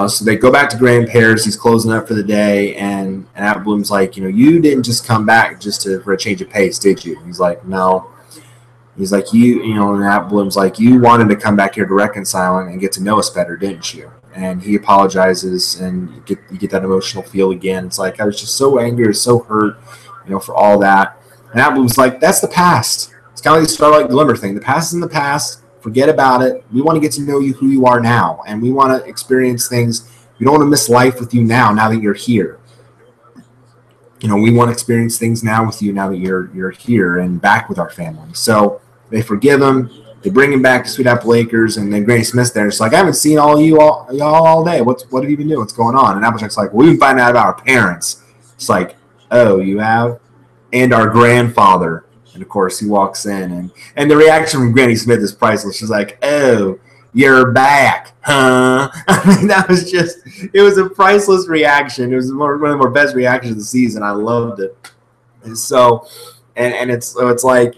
So they go back to Grand Pears. He's closing up for the day, and Apple Bloom's like, you didn't just come back just for a change of pace, did you? He's like, no. He's like, and Apple Bloom's like, you wanted to come back here to reconcile and get to know us better, didn't you? And he apologizes, and you get that emotional feel again. It's like, I was just so angry, so hurt, for all that. And Apple Bloom's like, that's the past. It's kind of like the Starlight Glimmer thing. The past is in the past. Forget about it. We want to get to know you, who you are now, and we want to experience things. We don't want to miss life with you now that you're here. We want to experience things now with you now that you're here and back with our family. So they forgive him. They bring him back to Sweet Apple Acres, and then Granny Smith's there. It's like, I haven't seen y'all all day. What have you been doing? What's going on? And Applejack's like, well, we've been finding out about our parents. It's like, oh, you have? And our grandfather. And, of course, he walks in, and the reaction from Granny Smith is priceless. She's like, oh, you're back, huh? I mean, it was a priceless reaction. It was one of our best reactions of the season. I loved it. And so, and it's like,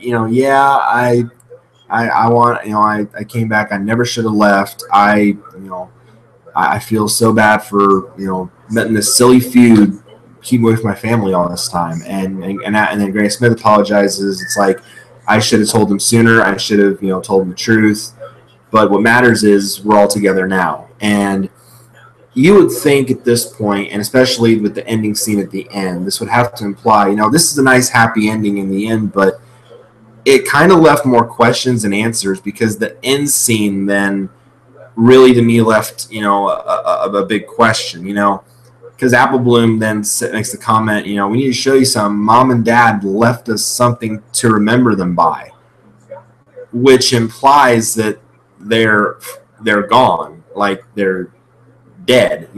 I came back. I never should have left. I feel so bad for, letting this silly feud keep away from my family all this time. And then Granny Smith apologizes. It's like, I should have told him sooner. I should have, told him the truth. But what matters is we're all together now. And you would think at this point, and especially with the ending scene at the end, this would have to imply, this is a nice happy ending in the end, but it kind of left more questions and answers, because the end scene then really, to me, left, a big question, because Apple Bloom then makes the comment, we need to show you something. Mom and Dad left us something to remember them by, which implies that they're gone, like they're dead, of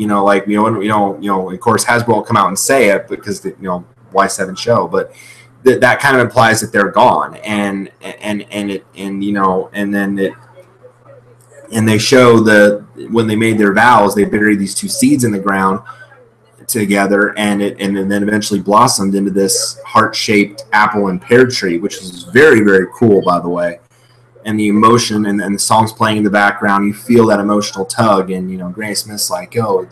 course Hasbro will come out and say it because Y7 show, but that kind of implies that they're gone, and they show when they made their vows, they buried these two seeds in the ground together, and then eventually blossomed into this heart-shaped apple and pear tree, which was very, very cool, by the way. And the emotion and the songs playing in the background, you feel that emotional tug. And Granny Smith's like, "Oh,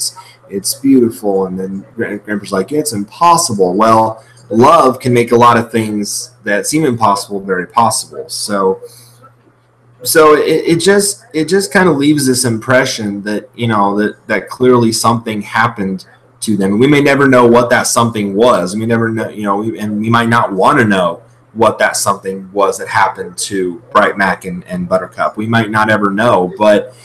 it's beautiful," and then Grandpa's like, "It's impossible." Well, love can make a lot of things that seem impossible very possible. So it just kind of leaves this impression that that clearly something happened to them. We may never know what that something was. We never know, and we might not want to know what that something was that happened to Bright Mac and Buttercup. We might not ever know, but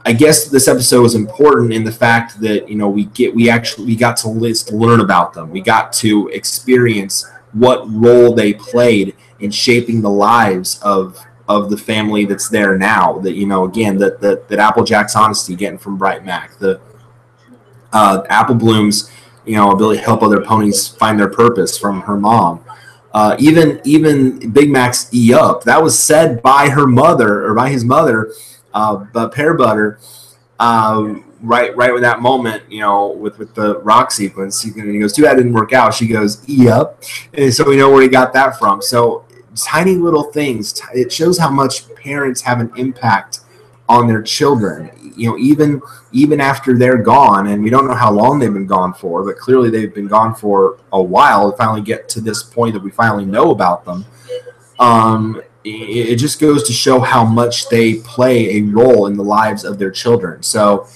I guess this episode was important in the fact that we got to learn about them. We got to experience what role they played in shaping the lives of the family that's there now. That again, that Applejack's honesty getting from Bright Mac, the Apple Bloom's ability to help other ponies find their purpose from her mom. Even Big Mac's E-Up, that was said by her mother, or by his mother, Pear Butter, right with that moment, with the rock sequence. He goes, too bad it didn't work out. She goes, E-Up. And so we know where he got that from. So tiny little things. It shows how much parents have an impact on their children. You know, even after they're gone, and we don't know how long they've been gone for, but clearly they've been gone for a while to finally get to this point that we finally know about them. It just goes to show how much they play a role in the lives of their children. So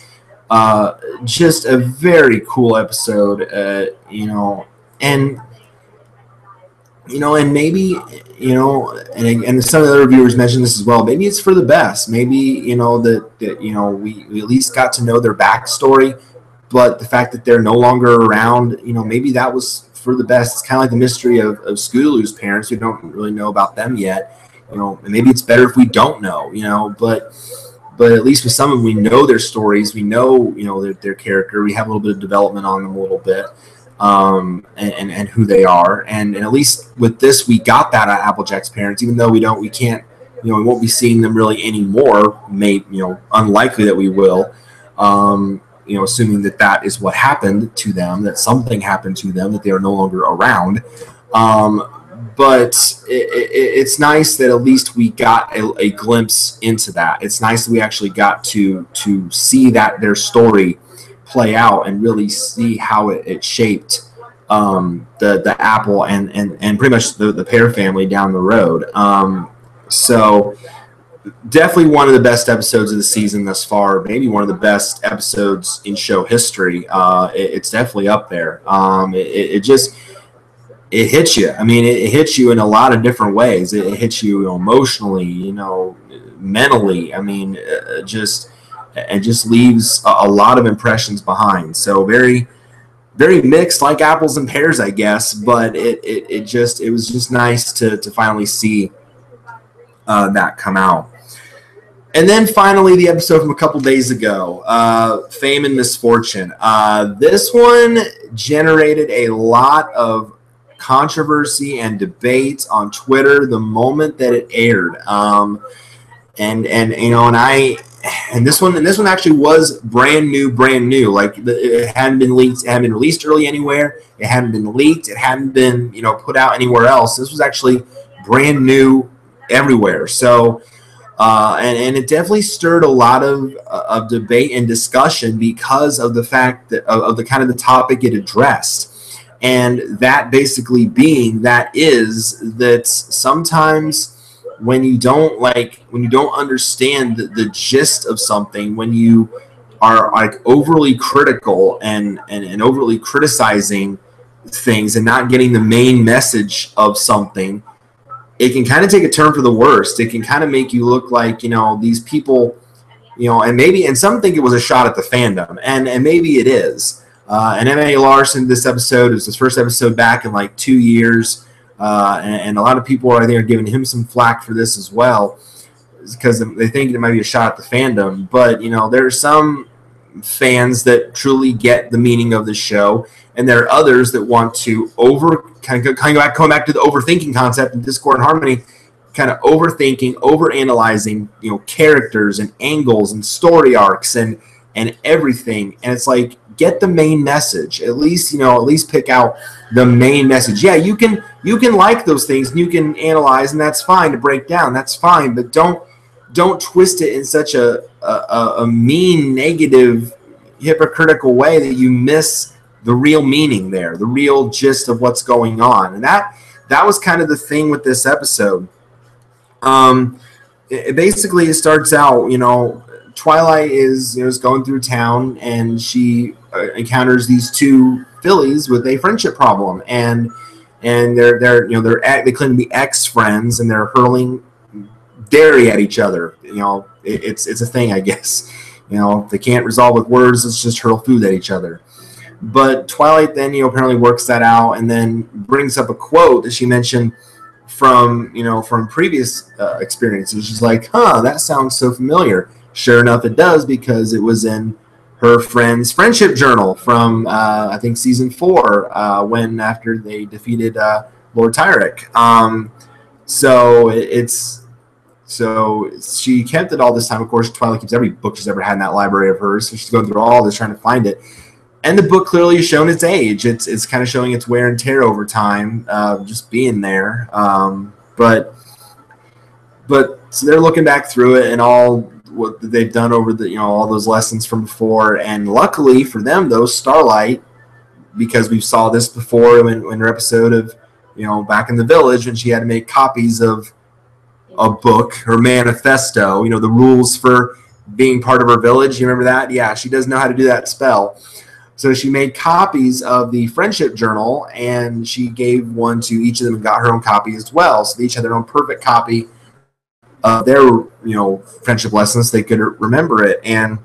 just a very cool episode, you know, and maybe, and some of the other reviewers mentioned this as well. Maybe it's for the best. Maybe, you know, that we at least got to know their backstory, but the fact that they're no longer around, you know, maybe that was for the best. It's kind of like the mystery of Scootaloo's parents. We don't really know about them yet, you know, and maybe it's better if we don't know, you know, but at least with some of them, we know their stories. We know, you know, their character. We have a little bit of development on them a little bit. And who they are, and at least with this, we got that at Applejack's parents. Even though we can't, you know, we won't be seeing them really anymore. Unlikely that we will. You know, assuming that is what happened to them, that something happened to them, that they are no longer around. But it's nice that at least we got a glimpse into that. It's nice that we actually got to see that their story play out and really see how it shaped the Apple and pretty much the Pear family down the road. So definitely one of the best episodes of the season thus far, maybe one of the best episodes in show history. It's definitely up there. It hits you. I mean, it hits you in a lot of different ways. It hits you emotionally, you know, mentally. I mean, just leaves a lot of impressions behind. So very, very mixed, like apples and pears, I guess. But it was just nice to finally see that come out. And then finally, the episode from a couple days ago, Fame and Misfortune. This one generated a lot of controversy and debate on Twitter the moment that it aired. And this one actually was brand new. Like it hadn't been leaked, it hadn't been released early anywhere. It hadn't been leaked. It hadn't been, you know, put out anywhere else. This was actually brand new everywhere. So, and it definitely stirred a lot of debate and discussion because of the fact that of the kind of the topic it addressed. And that basically being that sometimes when you don't understand the gist of something, when you are like overly critical and overly criticizing things and not getting the main message of something, it can kind of take a turn for the worst. It can kind of make you look like, you know, these people, you know, and some think it was a shot at the fandom, and maybe it is. And M.A. Larson, this episode is his first episode back in like 2 years. And a lot of people I think are giving him some flack for this as well, because they think it might be a shot at the fandom. But, you know, there are some fans that truly get the meaning of the show, and there are others that want to come back to the overthinking concept in Discord and Harmony, kind of overthinking, overanalyzing, you know, characters and angles and story arcs and everything. And it's like, get the main message. At least pick out the main message. Yeah, you can like those things and you can analyze, and that's fine to break down. That's fine, but don't twist it in such a mean, negative, hypocritical way that you miss the real meaning there, the real gist of what's going on. And that was kind of the thing with this episode. It starts out, you know, Twilight is going through town, and she encounters these two fillies with a friendship problem, and they claim to be ex-friends, and they're hurling dairy at each other. You know, it's a thing, I guess. You know, if they can't resolve with words, let's just hurl food at each other. But Twilight then, you know, apparently works that out, and then brings up a quote that she mentioned from previous experiences. She's like, that sounds so familiar. Sure enough, it does, because it was in her friend's friendship journal from, I think, season 4, when after they defeated Lord Tyrek. So she kept it all this time. Of course, Twilight keeps every book she's ever had in that library of hers, so she's going through all this trying to find it. And the book clearly has shown its age. It's kind of showing its wear and tear over time, just being there. But So they're looking back through it and all what they've done over the, all those lessons from before. And luckily for them, though, Starlight, because we saw this before in her episode of, back in the village, when she had to make copies of a book, her manifesto, the rules for being part of her village. You remember that? Yeah, she does know how to do that spell. So she made copies of the friendship journal, and she gave one to each of them and got her own copy as well. So they each had their own perfect copy of their, friendship lessons. They could remember it. And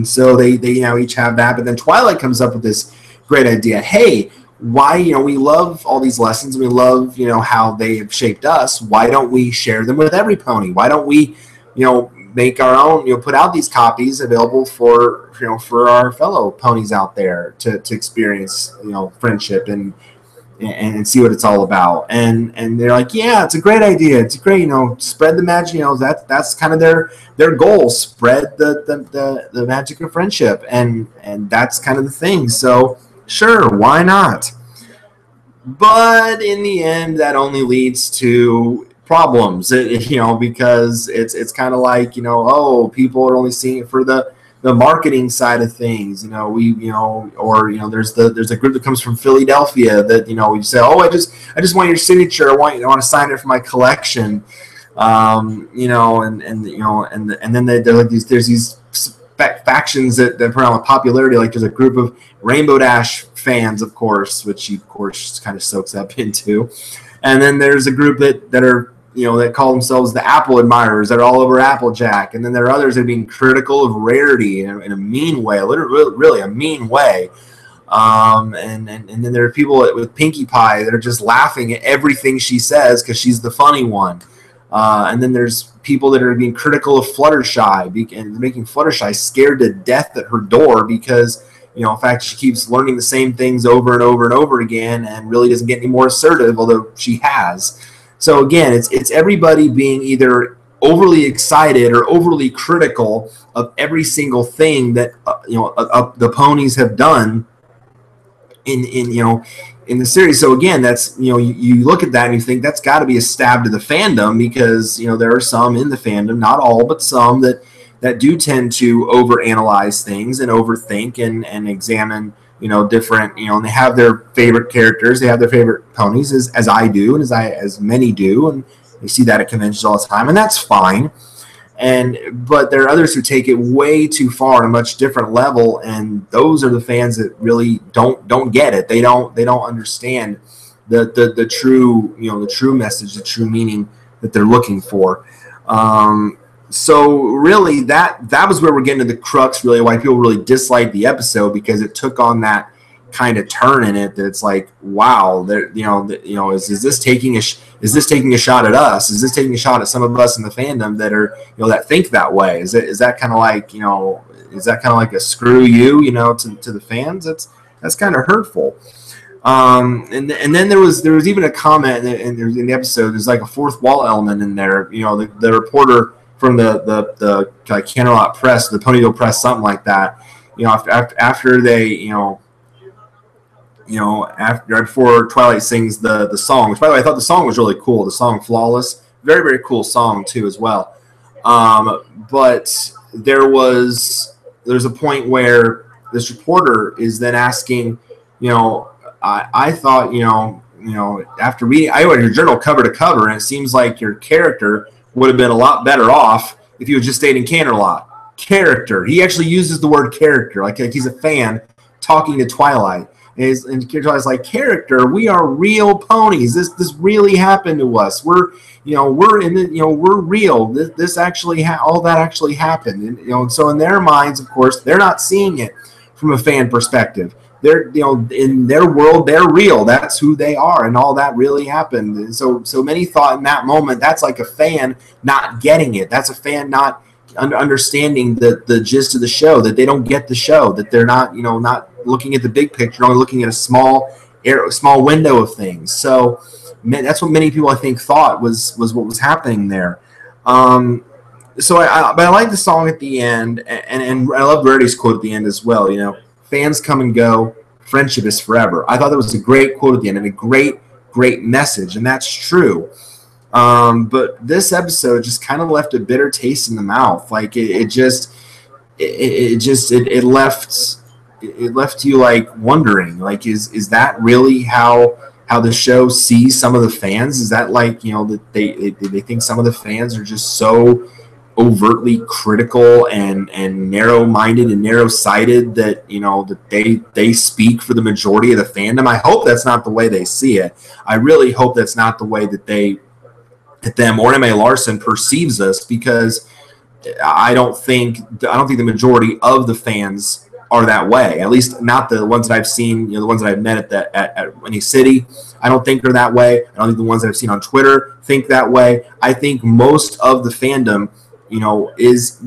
so they each have that. But then Twilight comes up with this great idea. Hey, why, we love all these lessons. We love, how they have shaped us. Why don't we share them with every pony? Why don't we, make our own, put out these copies available for our fellow ponies out there to experience, friendship and see what it's all about. And they're like, yeah, it's a great idea. It's great, spread the magic. That's kind of their goal, spread the magic of friendship, and that's kind of the thing. So sure, why not? But in the end, that only leads to problems, because it's kind of like, people are only seeing it for the marketing side of things, there's a group that comes from Philadelphia that, we say, oh, I just want your signature. I want to sign it for my collection. And then there's these factions that put on popularity. Like there's a group of Rainbow Dash fans, of course, which she, of course, kind of soaks up into. And then there's a group that are, that call themselves the Apple admirers that are all over Applejack. And then there are others that are being critical of Rarity in a mean way, really a mean way. And then there are people with Pinkie Pie that are just laughing at everything she says because she's the funny one. And then there's people that are being critical of Fluttershy and making Fluttershy scared to death at her door because, in fact, she keeps learning the same things over and over and over again and really doesn't get any more assertive, although she has. So again, it's everybody being either overly excited or overly critical of every single thing that the ponies have done in the series. So again, that's you look at that and you think that's got to be a stab to the fandom because there are some in the fandom, not all, but some that do tend to overanalyze things and overthink and examine different, and they have their favorite characters, they have their favorite ponies, as I do, and as many do, and you see that at conventions all the time, and that's fine. But there are others who take it way too far on a much different level, and those are the fans that really don't get it. They don't understand the true the true message, the true meaning that they're looking for. So really, that was where we're getting to the crux, really, why people really disliked the episode, because it took on that kind of turn in it that it's like, wow, is this taking a shot at us? Is this taking a shot at some of us in the fandom that are that think that way? Is that kind of like a screw you to the fans? That's kind of hurtful. And then there was even a comment in the episode. There's like a fourth wall element in there. The reporter from the like Canterlot Press, the Ponyville Press, something like that. After they, right before Twilight sings the song, which, by the way, I thought the song was really cool. The song "Flawless," very, very cool song too as well. But there's a point where this reporter is then asking, I thought, after reading, I read your journal cover to cover, and it seems like your character would have been a lot better off if you had just stayed in Canterlot. Character. He actually uses the word character, like he's a fan talking to Twilight. And Twilight's like, character, we are real ponies. This really happened to us. We're real. This actually all that actually happened. And so in their minds, of course, they're not seeing it from a fan perspective. They're in their world, they're real. That's who they are, and all that really happened. And so many thought in that moment that's like a fan not getting it. That's a fan not understanding the gist of the show, that they don't get the show, that they're not not looking at the big picture, only looking at a small window of things. So that's what many people I think thought was what was happening there. But I like the song at the end, and I love Rarity's quote at the end as well. Fans come and go, friendship is forever. I thought that was a great quote at the end and a great message, and that's true. But this episode just kind of left a bitter taste in the mouth. Like it left you like wondering, like, is that really how the show sees some of the fans? Is that like, that they think some of the fans are just so overtly critical and narrow-minded and narrow-sighted that that they speak for the majority of the fandom? I hope that's not the way they see it. I really hope that's not the way that them or M.A. Larson perceives us, because I don't think the majority of the fans are that way. At least not the ones that I've seen, the ones that I've met at any city. I don't think they're that way. I don't think the ones that I've seen on Twitter think that way. I think most of the fandom,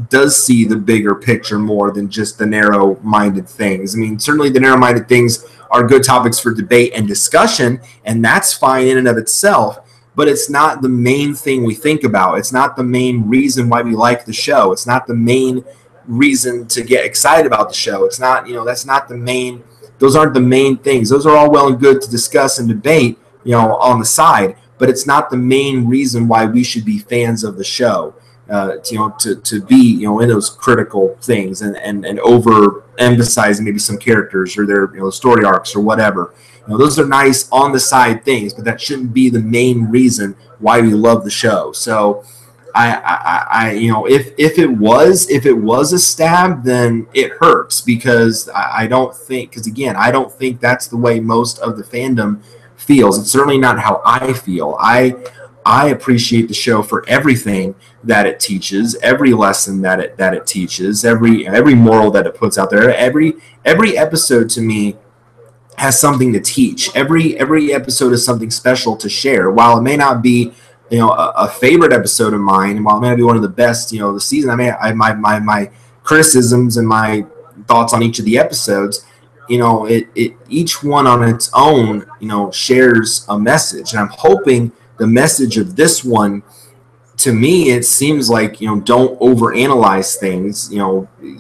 does see the bigger picture more than just the narrow-minded things. I mean, certainly the narrow-minded things are good topics for debate and discussion, and that's fine in and of itself. But it's not the main thing we think about. It's not the main reason why we like the show. It's not the main reason to get excited about the show. It's not, that's not the main, those aren't the main things. Those are all well and good to discuss and debate, on the side, but it's not the main reason why we should be fans of the show, to be, in those critical things and over emphasizing maybe some characters or their, story arcs or whatever. Those are nice on the side things, but that shouldn't be the main reason why we love the show. So if it was a stab, then it hurts, because I don't think that's the way most of the fandom feels. It's certainly not how I feel. I appreciate the show for everything that it teaches, every lesson that it teaches, every moral that it puts out there. Every episode to me has something to teach. Every episode is something special to share. While it may not be, a favorite episode of mine, and while it may not be one of the best, the season, my criticisms and my thoughts on each of the episodes, each one on its own, shares a message. And I'm hoping the message of this one, to me, it seems like, don't overanalyze things,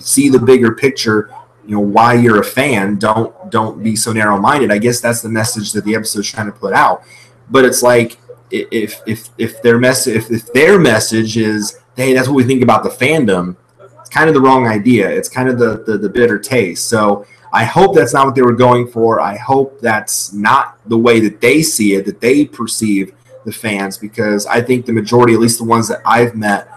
see the bigger picture, why you're a fan. Don't be so narrow-minded. I guess that's the message that the episode's trying to put out. But it's like, if their message is, hey, that's what we think about the fandom, it's kind of the wrong idea. It's kind of the bitter taste. So I hope that's not what they were going for. I hope that's not the way that they see it, that they perceive the fans, because I think the majority, at least the ones that I've met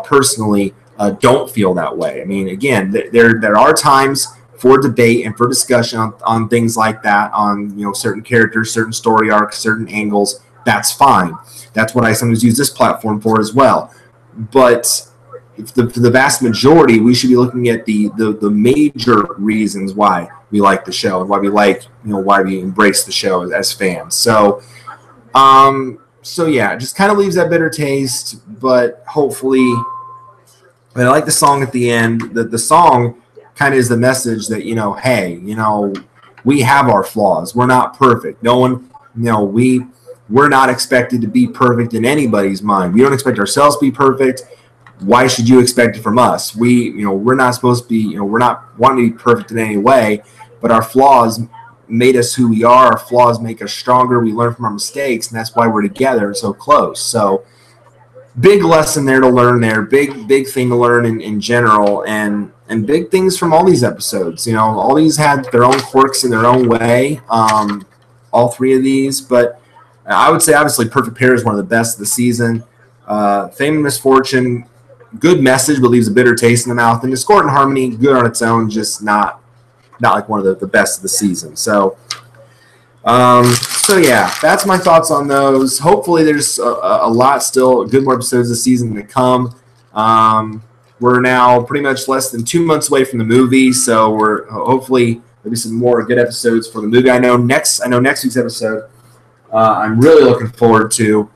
personally, don't feel that way. I mean, again, there are times for debate and for discussion on things like that, on certain characters, certain story arcs, certain angles. That's fine. That's what I sometimes use this platform for as well. But for the vast majority, we should be looking at the major reasons why we like the show and why we like, why we embrace the show as fans. So yeah, it just kind of leaves that bitter taste, but hopefully. I like the song at the end. The song kind of is the message that, hey, we have our flaws. We're not perfect. No one, we're not expected to be perfect in anybody's mind. We don't expect ourselves to be perfect. Why should you expect it from us? We're not supposed to be, we're not wanting to be perfect in any way, but our flaws made us who we are. Our flaws make us stronger. We learn from our mistakes, and that's why we're together and so close. So, big lesson there to learn there. Big thing to learn in general, and big things from all these episodes. All these had their own quirks in their own way, all three of these. But I would say, obviously, Perfect Pair is one of the best of the season. Fame and Misfortune, good message, but leaves a bitter taste in the mouth. And Discord and Harmony, good on its own, just not like one of the best of the season. So yeah, that's my thoughts on those. Hopefully there's a lot still, good more episodes this season to come. We're now pretty much less than 2 months away from the movie, so we're hopefully there'll be some more good episodes for the movie. I know next week's episode I'm really looking forward to,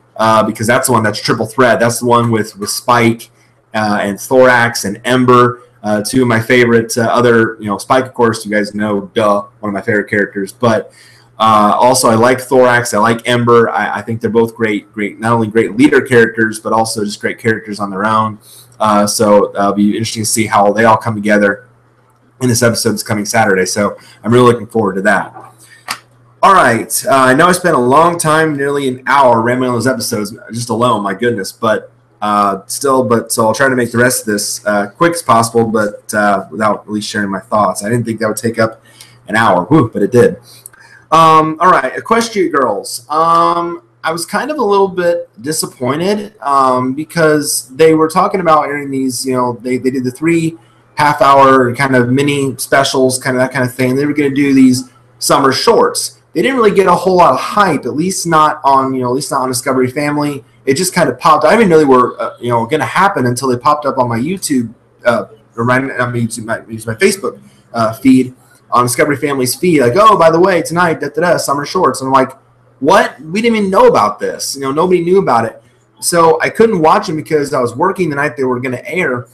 because that's the one that's triple threat. That's the one with Spike and Thorax and Ember, two of my favorite other, Spike, of course, you guys know, one of my favorite characters, but also, I like Thorax. I like Ember. I think they're both great, not only great leader characters, but also just great characters on their own. So it'll be interesting to see how they all come together in this episode that's coming Saturday. So I'm really looking forward to that. All right. I know I spent a long time, nearly an hour, rambling on those episodes just alone. My goodness, but so I'll try to make the rest of this quick as possible, but without at least sharing my thoughts. I didn't think that would take up an hour, but it did. All right, Equestria Girls. I was kind of a little bit disappointed because they were talking about airing these. They did the 3 half-hour kind of mini specials, kind of that kind of thing. They were going to do these summer shorts. They didn't really get a whole lot of hype, at least not on Discovery Family. It just kind of popped. I didn't know they were going to happen until they popped up on my YouTube, my Facebook feed, on Discovery Family's feed. Like, oh, by the way, tonight, summer shorts. And I'm like, what? We didn't even know about this. Nobody knew about it. So I couldn't watch them because I was working the night they were going to air.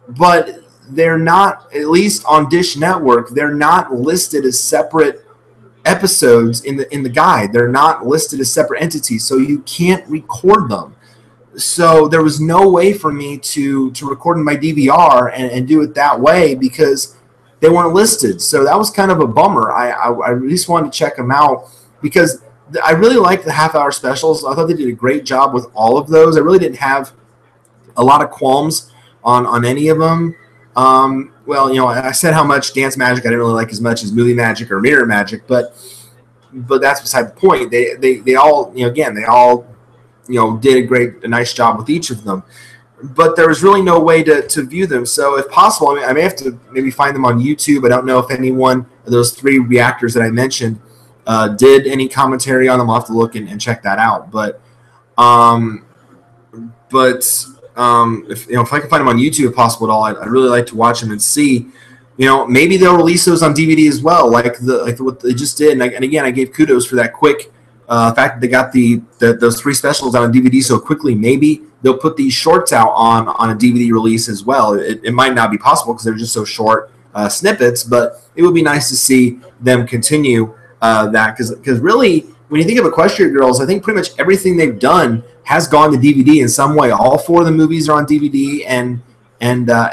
But they're not, at least on Dish Network, they're not listed as separate episodes in the guide. They're not listed as separate entities, so you can't record them. So there was no way for me to record in my DVR and do it that way because they weren't listed. So that was kind of a bummer. I at least wanted to check them out because I really liked the half-hour specials. I thought they did a great job with all of those. I really didn't have a lot of qualms on any of them. Well, I said how much Dance Magic I didn't really like as much as Movie Magic or Mirror Magic, but that's beside the point. They all, again, they all, did a nice job with each of them. But there was really no way to view them. So if possible, I may have to maybe find them on YouTube. I don't know if anyone of those 3 reactors that I mentioned did any commentary on them. I'll have to look and check that out. But if I can find them on YouTube, if possible at all, I'd really like to watch them and see. Maybe they'll release those on DVD as well, like what they just did. And again, I gave kudos for that quick fact that they got those 3 specials out on DVD so quickly. Maybe they'll put these shorts out on a DVD release as well. It might not be possible because they're just so short snippets, but it would be nice to see them continue that because really, when you think of Equestria Girls, I think pretty much everything they've done has gone to DVD in some way. All 4 of the movies are on DVD, and now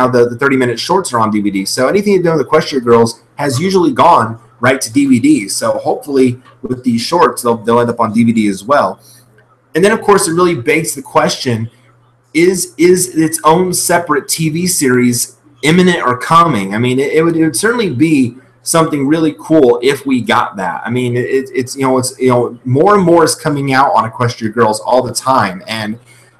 the 30-minute shorts are on DVD. So anything they've done with Equestria Girls has usually gone right to DVD. So hopefully with these shorts, they'll end up on DVD as well. And then, of course, it really begs the question, is its own separate TV series imminent or coming? I mean, it would certainly be something really cool if we got that. I mean, it's more and more is coming out on Equestria Girls all the time, and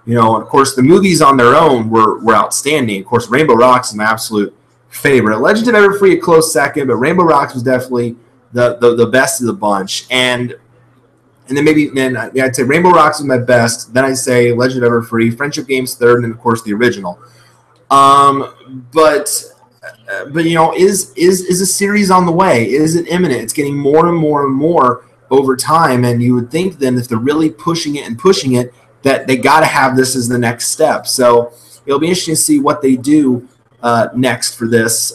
of course the movies on their own were outstanding. Of course, Rainbow Rocks is my absolute favorite. Legend of Everfree a close second, but Rainbow Rocks was definitely the best of the bunch. And then I'd say Rainbow Rocks was my best. Then I'd say Legend of Everfree, Friendship Games third, and of course the original. But is a series on the way? Is it imminent? It's getting more and more and more over time, and you would think then if they're really pushing it, that they got to have this as the next step. So it'll be interesting to see what they do next for this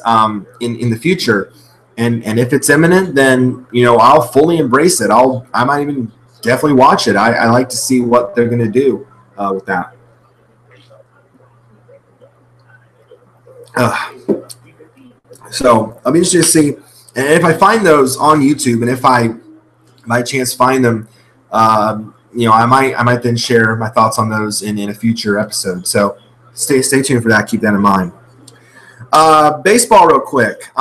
in the future, and if it's imminent, then I'll fully embrace it. I might even definitely watch it. I like to see what they're going to do with that. So I'll be interested to see, and if I find those on YouTube, and if I by chance find them, I might then share my thoughts on those in a future episode. So stay tuned for that. Keep that in mind. Baseball, real quick.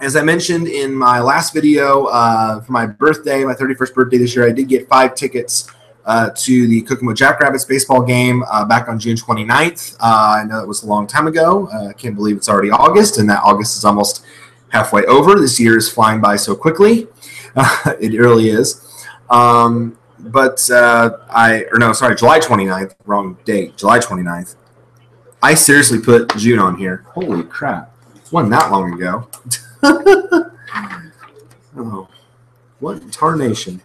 As I mentioned in my last video, for my birthday, my 31st birthday this year, I did get 5 tickets to the Kokomo Jackrabbits baseball game back on June 29th. I know it was a long time ago. I can't believe it's already August, and that August is almost halfway over. This year is flying by so quickly. It really is. July 29th, wrong date, July 29th. I seriously put June on here. Holy crap. It wasn't that long ago. Oh, what tarnation.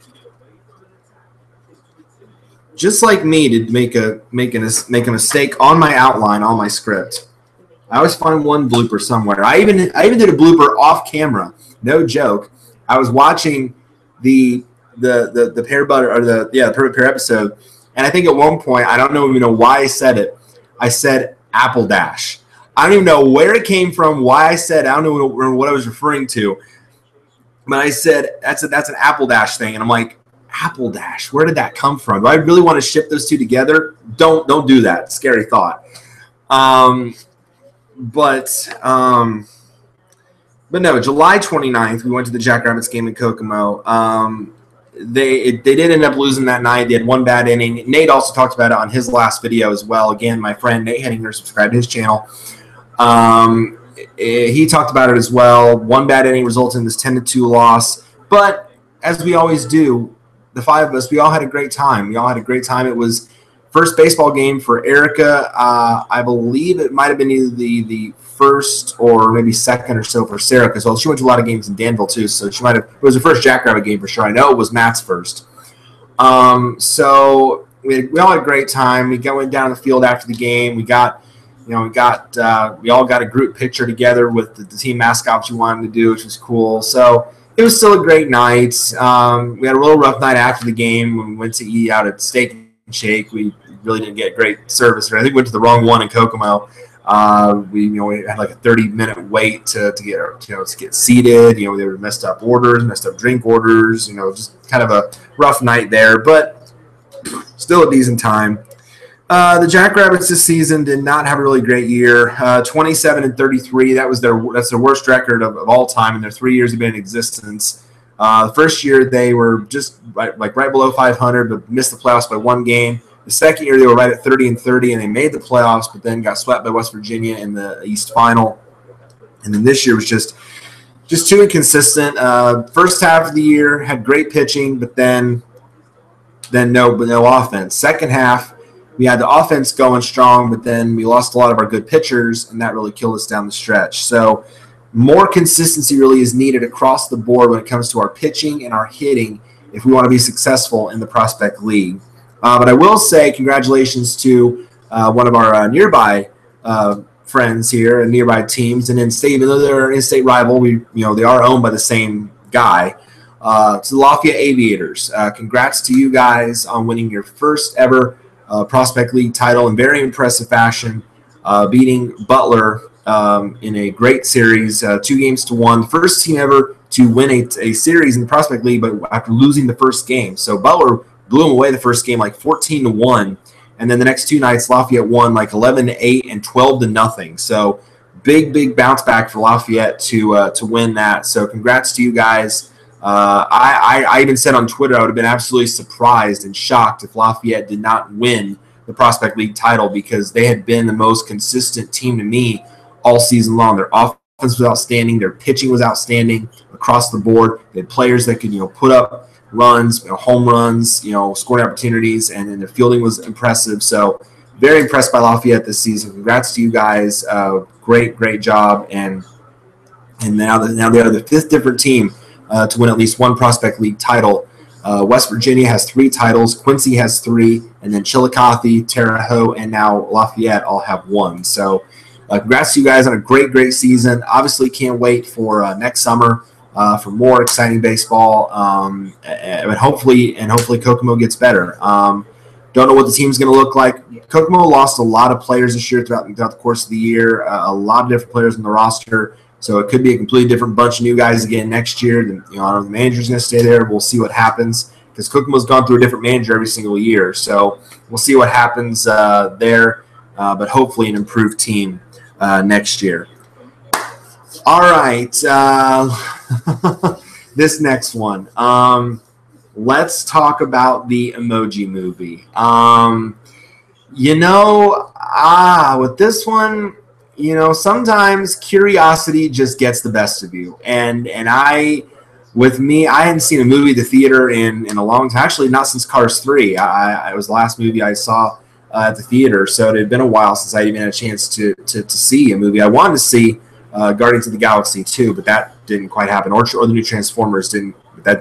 Just like me to make a mistake on my outline, on my script. I always find one blooper somewhere. I even did a blooper off camera. No joke. I was watching the pear butter or the perfect pear episode, and I think at one point, I don't even know why I said it. I said Apple Dash. I don't even know where it came from, why I said, I don't know what I was referring to. But I said, that's an Apple Dash thing. And I'm like, Apple Dash, where did that come from? Do I really want to ship those two together? Don't do that. Scary thought. But no, July 29th, we went to the Jackrabbits game in Kokomo. They did end up losing that night. They had one bad inning. Nate also talked about it on his last video as well. Again, my friend Nate Henninger, subscribe to his channel. He talked about it as well. One bad inning resulted in this 10-2 loss. But as we always do, the five of us, we all had a great time. We all had a great time. It was first baseball game for Erica. I believe it might have been either the first or maybe second or so for Sarah, because she went to a lot of games in Danville too, so she might have. It was her first Jackrabbit game for sure. I know it was Matt's first. So we all had a great time. We went down the field after the game. We all got a group picture together with the team mascot we wanted to do, which was cool. So it was still a great night. We had a real rough night after the game when we went to eat out at Steak and Shake. We really didn't get great service. I think we went to the wrong one in Kokomo. We had like a 30-minute wait to get seated. There were messed up drink orders. Just kind of a rough night there, but still a decent time. The Jackrabbits this season did not have a really great year. 27-33. That's their worst record of all time in their 3 years they've been in existence. The first year they were just right below 500, but missed the playoffs by one game. The second year they were right at 30-30, and they made the playoffs, but then got swept by West Virginia in the East Final. And then this year was just too inconsistent. First half of the year had great pitching, but then no offense. Second half, we had the offense going strong, but then we lost a lot of our good pitchers, and that really killed us down the stretch. So more consistency really is needed across the board when it comes to our pitching and our hitting if we want to be successful in the Prospect League. But I will say congratulations to one of our nearby friends here and nearby teams and in-state. Even though they're an in-state rival, they are owned by the same guy. To the Lafayette Aviators. Congrats to you guys on winning your first ever Prospect League title in very impressive fashion, beating Butler in a great series, 2-1. First team ever to win a series in the Prospect League, but after losing the first game. So Butler blew them away the first game like 14-1, and then the next two nights Lafayette won like 11-8 and 12-0. So big bounce back for Lafayette to win that. So congrats to you guys. I even said on Twitter I would have been absolutely surprised and shocked if Lafayette did not win the Prospect League title, because they had been the most consistent team to me all season long. Their offense was outstanding. Their pitching was outstanding across the board. They had players that could put up runs, home runs, scoring opportunities, and then their fielding was impressive. So very impressed by Lafayette this season. Congrats to you guys. Great job. And now they are the fifth different team to win at least one Prospect League title. West Virginia has 3 titles. Quincy has 3. And then Chillicothe, Terre Haute, and now Lafayette all have 1. So congrats to you guys on a great season. Obviously can't wait for next summer. For more exciting baseball, and hopefully Kokomo gets better. Don't know what the team's going to look like. Kokomo lost a lot of players this year throughout the course of the year, a lot of different players on the roster. So it could be a completely different bunch of new guys again next year. I don't know if the manager's going to stay there. We'll see what happens, because Kokomo's gone through a different manager every single year. So we'll see what happens there, but hopefully an improved team next year. All right, this next one. Let's talk about the Emoji Movie. With this one, sometimes curiosity just gets the best of you. And I hadn't seen a movie at the theater in a long time. Actually, not since Cars 3. It was the last movie I saw at the theater. So it had been a while since I even had a chance to see a movie. I wanted to see Guardians of the Galaxy 2, but that didn't quite happen. Or the new Transformers didn't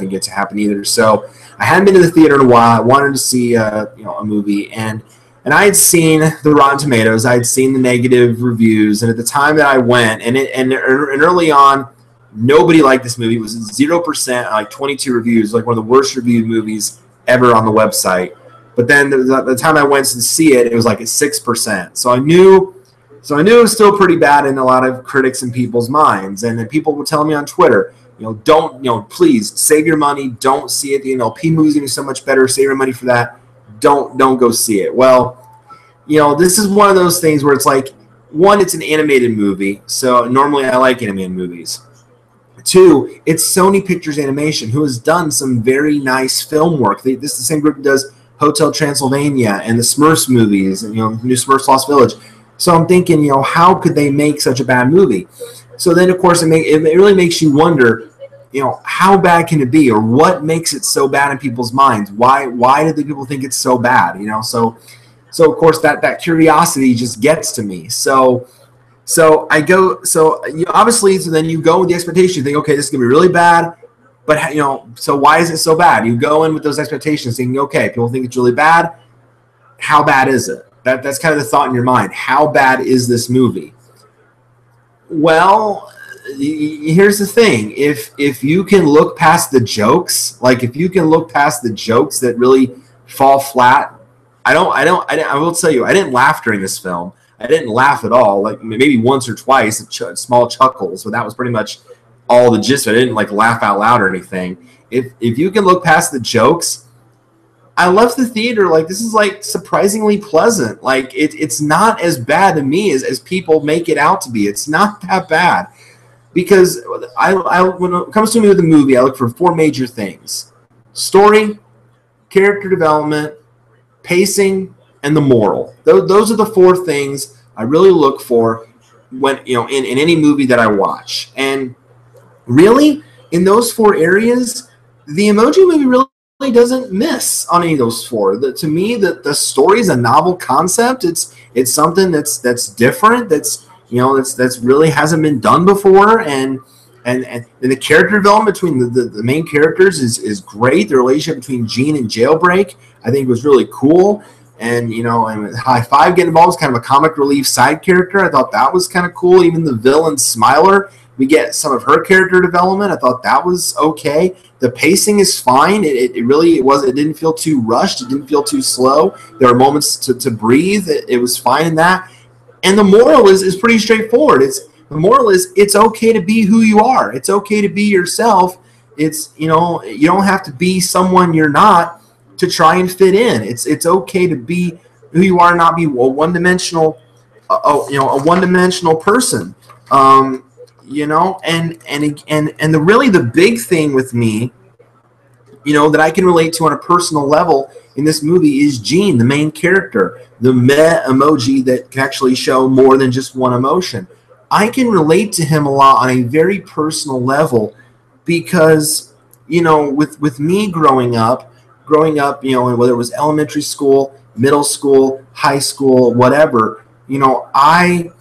get to happen either. So I hadn't been to the theater in a while. I wanted to see a movie, and I had seen the Rotten Tomatoes. I had seen the negative reviews, and at the time that I went, and early on, nobody liked this movie. It was 0%, like 22 reviews, like one of the worst reviewed movies ever on the website. But then the time I went to see it, it was like at 6%. So I knew it was still pretty bad in a lot of critics and people's minds. And then people would tell me on Twitter, don't, please save your money. Don't see it. The NLP movie's gonna be so much better. Save your money for that. Don't go see it. Well, this is one of those things where it's like, one, it's an animated movie, so normally I like animated movies. Two, it's Sony Pictures Animation, who has done some very nice film work. This is the same group that does Hotel Transylvania and the Smurfs movies, and New Smurfs Lost Village. So I'm thinking, how could they make such a bad movie? So then, of course, it really makes you wonder, how bad can it be, or what makes it so bad in people's minds? Why do the people think it's so bad? So of course that curiosity just gets to me. So I go. So obviously, so then you go with the expectation. You think, okay, this is gonna be really bad. But so why is it so bad? You go in with those expectations, thinking, okay, people think it's really bad. How bad is it? That's kind of the thought in your mind. How bad is this movie? Well, here's the thing. If you can look past the jokes, if you can look past the jokes that really fall flat. I will tell you, I didn't laugh during this film. I didn't laugh at all. Maybe once or twice, small chuckles, but that was pretty much all the gist. I didn't laugh out loud or anything. If you can look past the jokes, I left the theater this is surprisingly pleasant. It's not as bad to me as people make it out to be. It's not that bad, because when it comes to me with a movie, I look for four major things: story, character development, pacing, and the moral. Those are the four things I really look for when in any movie that I watch. And really, in those four areas, the Emoji Movie really doesn't miss on any of those four. To me, the story is a novel concept. It's something that's different. That's really hasn't been done before. And the character development between the main characters is great. The relationship between Gene and Jailbreak, I think, was really cool. And and High Five getting involved is kind of a comic relief side character. I thought that was kind of cool. Even the villain Smiler, we get some of her character development. I thought that was okay. The pacing is fine. It didn't feel too rushed. It didn't feel too slow. There were moments to breathe. It was fine in that. And the moral is pretty straightforward. The moral is it's okay to be who you are. It's okay to be yourself. It's you don't have to be someone you're not to try and fit in. It's okay to be who you are, not be a one-dimensional person. And the big thing with me, that I can relate to on a personal level in this movie is Gene, the main character, the meh emoji that can actually show more than just one emotion. I can relate to him a lot on a very personal level because, with me growing up, whether it was elementary school, middle school, high school, whatever, I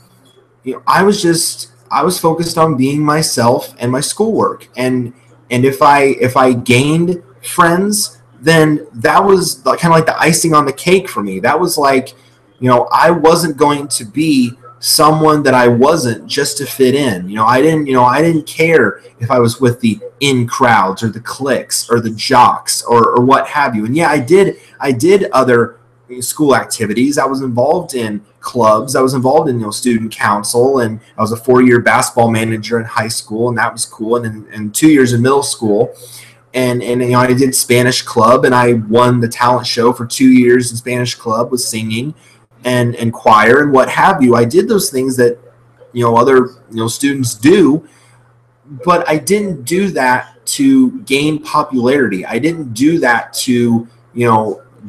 was focused on being myself and my schoolwork. And if I gained friends, then that was kind of like the icing on the cake for me. That was I wasn't going to be someone that I wasn't just to fit in. I didn't care if I was with the in crowds or the cliques or the jocks or what have you. And yeah, I did other school activities. I was involved in clubs. I was involved in student council, and I was a 4-year basketball manager in high school, and that was cool. And 2 years in middle school. And I did Spanish club, and I won the talent show for 2 years in Spanish club with singing and choir and what have you. I did those things that other students do, but I didn't do that to gain popularity. I didn't do that to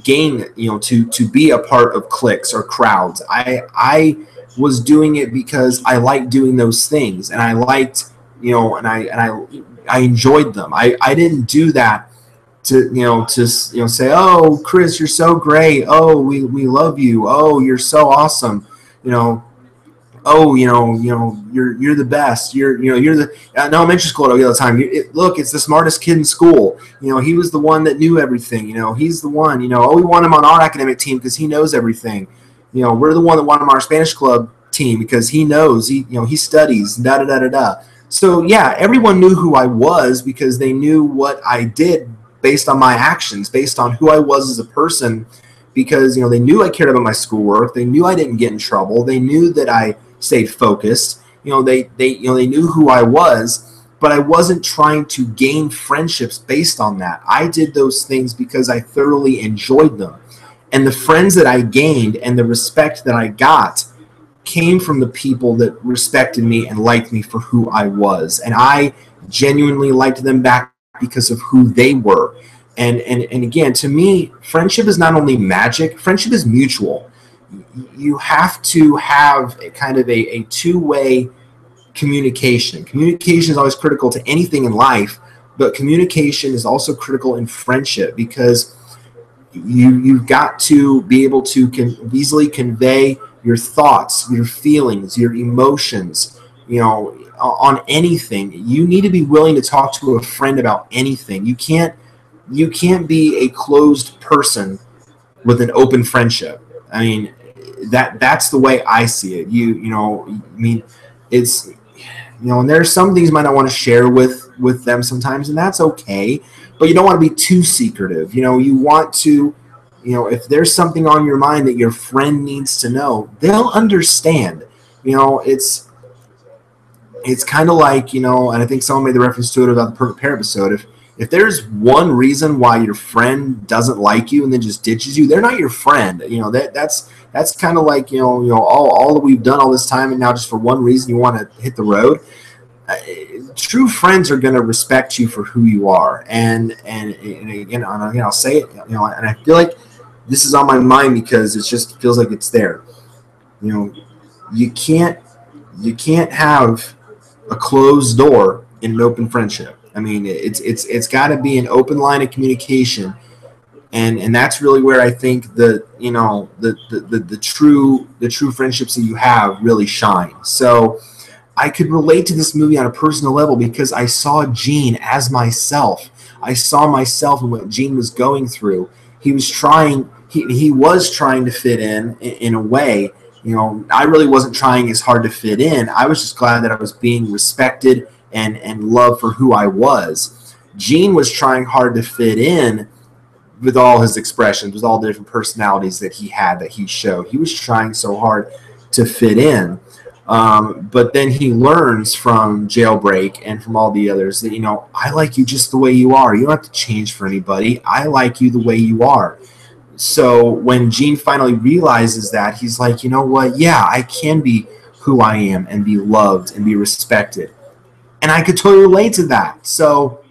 gain to be a part of cliques or crowds. I was doing it because I liked doing those things, and I liked and I enjoyed them. I didn't do that to say, oh, Chris, you're so great. Oh, we love you. Oh, you're so awesome. Oh, you're the best. You're the in elementary school all the time. Look, it's the smartest kid in school. He was the one that knew everything. He's the one. Oh, we want him on our academic team because he knows everything. We're the one that want him on our Spanish club team because he knows. He studies. Da da da da da. So yeah, everyone knew who I was because they knew what I did based on my actions, based on who I was as a person, because they knew I cared about my schoolwork. They knew I didn't get in trouble. They knew that I stayed focused. They knew who I was, but I wasn't trying to gain friendships based on that. I did those things because I thoroughly enjoyed them. And the friends that I gained and the respect that I got came from the people that respected me and liked me for who I was. And I genuinely liked them back because of who they were. And again, to me, friendship is not only magic, friendship is mutual. You have to have a kind of a two-way communication. Communication is always critical to anything in life, but communication is also critical in friendship, because you've got to be able to easily convey your thoughts, your feelings, your emotions, on anything. You need to be willing to talk to a friend about anything. You can't be a closed person with an open friendship. I mean, that's the way I see it. It's, and there are some things you might not want to share with them sometimes, and that's okay, but you don't want to be too secretive. You want to, if there's something on your mind that your friend needs to know, they'll understand. It's kind of like, and I think someone made the reference to it about the Perfect Pair episode. If there's one reason why your friend doesn't like you and then just ditches you, they're not your friend. That's kind of like, all that we've done all this time, and now just for one reason you want to hit the road. True friends are going to respect you for who you are. And again, I'll say it, and I feel like this is on my mind because it just feels like it's there. You can't have a closed door in an open friendship. I mean, it's got to be an open line of communication, and that's really where I think the true friendships that you have really shine. So I could relate to this movie on a personal level because I saw Gene as myself. I saw myself in what Gene was going through. He was trying to fit in a way. I really wasn't trying as hard to fit in. I was just glad that I was being respected and loved for who I was. Gene was trying hard to fit in with all his expressions, with all the different personalities that he had, that he showed. He was trying so hard to fit in. But then he learns from Jailbreak and from all the others that, I like you just the way you are. You don't have to change for anybody. I like you the way you are. So when Gene finally realizes that, he's like, you know what? Yeah, I can be who I am and be loved and be respected. And I could totally relate to that. So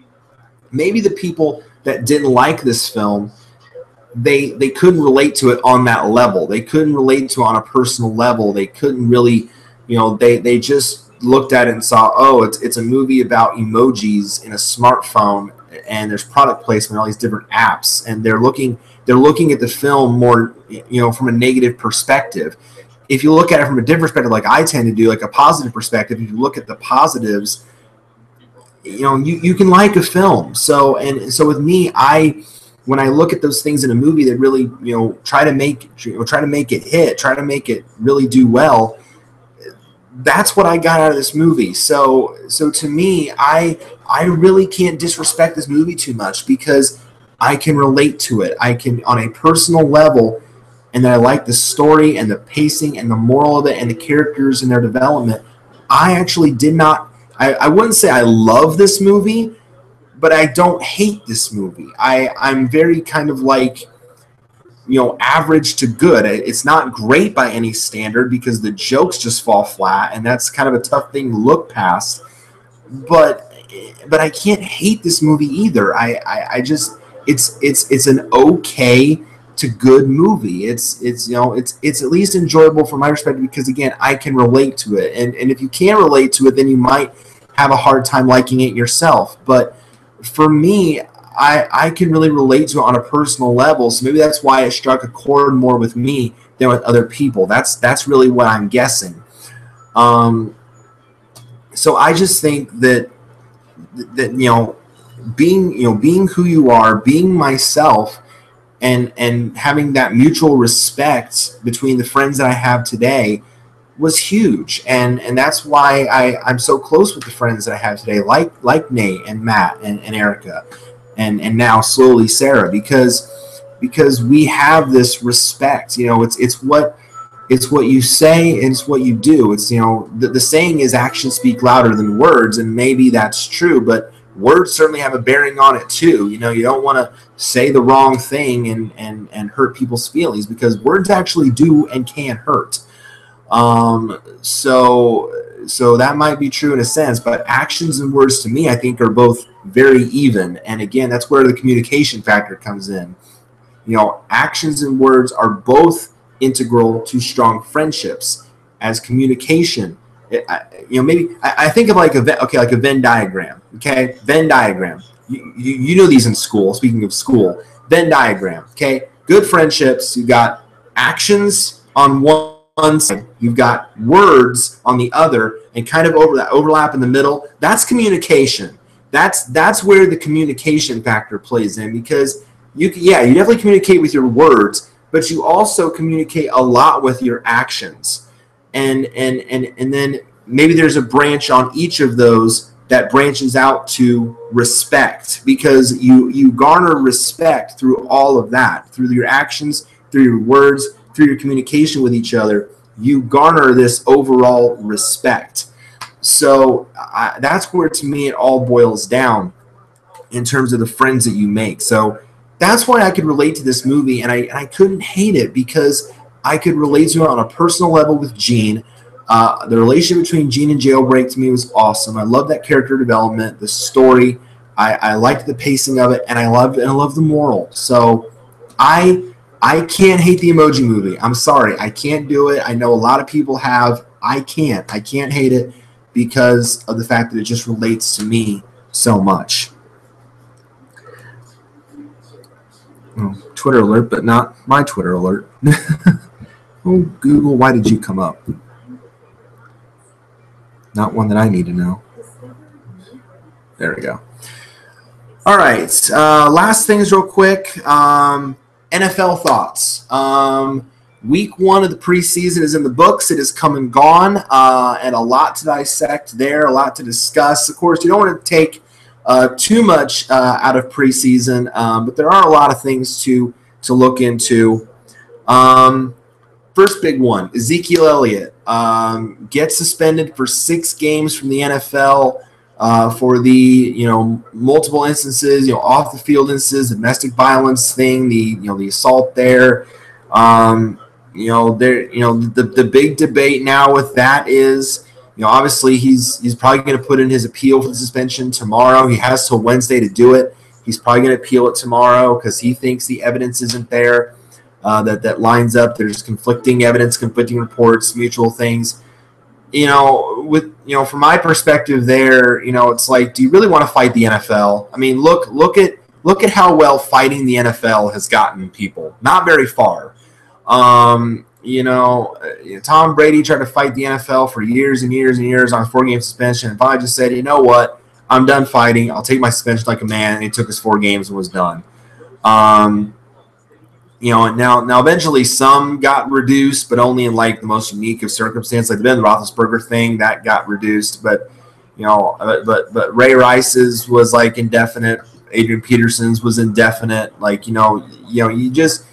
maybe the people that didn't like this film, they couldn't relate to it on that level. They couldn't relate to it on a personal level. They couldn't really, they just looked at it and saw, oh, it's a movie about emojis in a smartphone, and there's product placement, all these different apps, and they're looking at the film more, from a negative perspective. If you look at it from a different perspective, like I tend to do, like a positive perspective, if you look at the positives, you can like a film. So with me, when I look at those things in a movie that really, try to make it hit, try to make it really do well, that's what I got out of this movie. So to me, I really can't disrespect this movie too much because I can relate to it. I can, on a personal level, and I like the story and the pacing and the moral of it and the characters and their development. I actually did not. I wouldn't say I love this movie, but I don't hate this movie. I'm very kind of like, average to good. It's not great by any standard because the jokes just fall flat, and that's kind of a tough thing to look past. But I can't hate this movie either. I just it's an okay to good movie. It's at least enjoyable from my perspective because, again, I can relate to it. And if you can't relate to it, then you might have a hard time liking it yourself. But for me, I can really relate to it on a personal level. So maybe that's why it struck a chord more with me than with other people. That's really what I'm guessing. So I just think that being who you are, being myself, and having that mutual respect between the friends that I have today was huge. And that's why I'm so close with the friends that I have today, like Nate and Matt and Erica, and now slowly Sarah, because we have this respect. It's what It's what you say and it's what you do. It's, you know, the saying is actions speak louder than words, and maybe that's true, but words certainly have a bearing on it too. You know, you don't want to say the wrong thing and hurt people's feelings, because words actually do and can hurt. So that might be true in a sense, but actions and words to me, I think, are both very even. And again, that's where the communication factor comes in. You know, actions and words are both integral to strong friendships. As communication, I think of like like a Venn diagram. Okay, Venn diagram. You know these in school. Speaking of school, Venn diagram. Okay, good friendships. You got actions on one side, you've got words on the other, and kind of overlap in the middle. That's communication. That's where the communication factor plays in, because you definitely communicate with your words, but you also communicate a lot with your actions. And then maybe there's a branch on each of those that branches out to respect, because you garner respect through all of that, through your actions, through your words, through your communication with each other. You garner this overall respect. So that's where, to me, it all boils down in terms of the friends that you make. So that's why I could relate to this movie, and I couldn't hate it, because I could relate to it on a personal level with Gene. The relationship between Gene and Jailbreak to me was awesome. I love that character development, the story. I liked the pacing of it, and I love the moral. So I can't hate the Emoji Movie. I'm sorry, I can't do it. I know a lot of people have. I can't hate it, because of the fact that it just relates to me so much. Twitter alert, but not my Twitter alert. Oh, Google, why did you come up? Not one that I need to know. There we go. All right. Last things real quick. NFL thoughts. Week 1 of the preseason is in the books. It is come and gone, and a lot to dissect there, a lot to discuss. Of course, you don't want to take too much out of preseason, but there are a lot of things to look into. First big one, Zeke Elliott gets suspended for 6 games from the NFL for the multiple instances, off the field instances, domestic violence thing, the assault there. The big debate now with that is, obviously he's probably going to put in his appeal for the suspension tomorrow. He has till Wednesday to do it. He's probably going to appeal it tomorrow because he thinks the evidence isn't there that lines up. There's conflicting evidence, conflicting reports, mutual things. From my perspective there, it's like, do you really want to fight the NFL? I mean, look at how well fighting the NFL has gotten people. Not very far. Tom Brady tried to fight the NFL for years and years and years on a 4-game suspension, and finally just said, you know what, I'm done fighting. I'll take my suspension like a man. And he took his 4 games and was done. And now eventually some got reduced, but only in like the most unique of circumstances, like the Ben Roethlisberger thing that got reduced. But but Ray Rice's was like indefinite. Adrian Peterson's was indefinite. Like you just,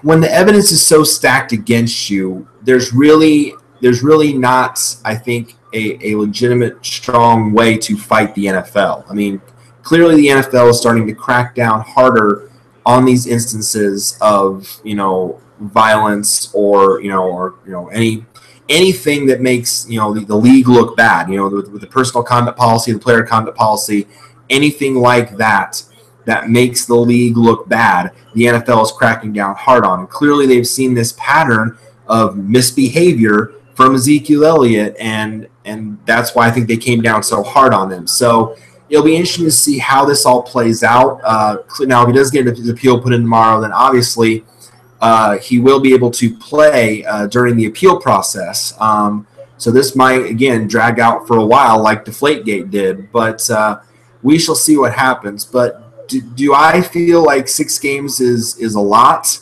when the evidence is so stacked against you, there's really not, I think, a legitimate, strong way to fight the NFL. I mean, clearly the NFL is starting to crack down harder on these instances of violence or anything that makes the league look bad. With the personal conduct policy, the player conduct policy, anything like that makes the league look bad, the NFL is cracking down hard on. And clearly they've seen this pattern of misbehavior from Ezekiel Elliott, and that's why I think they came down so hard on him. So it'll be interesting to see how this all plays out. Now, if he does get his appeal put in tomorrow, then obviously he will be able to play during the appeal process. So this might, again, drag out for a while like Deflategate did, but we shall see what happens. But do I feel like 6 games is a lot?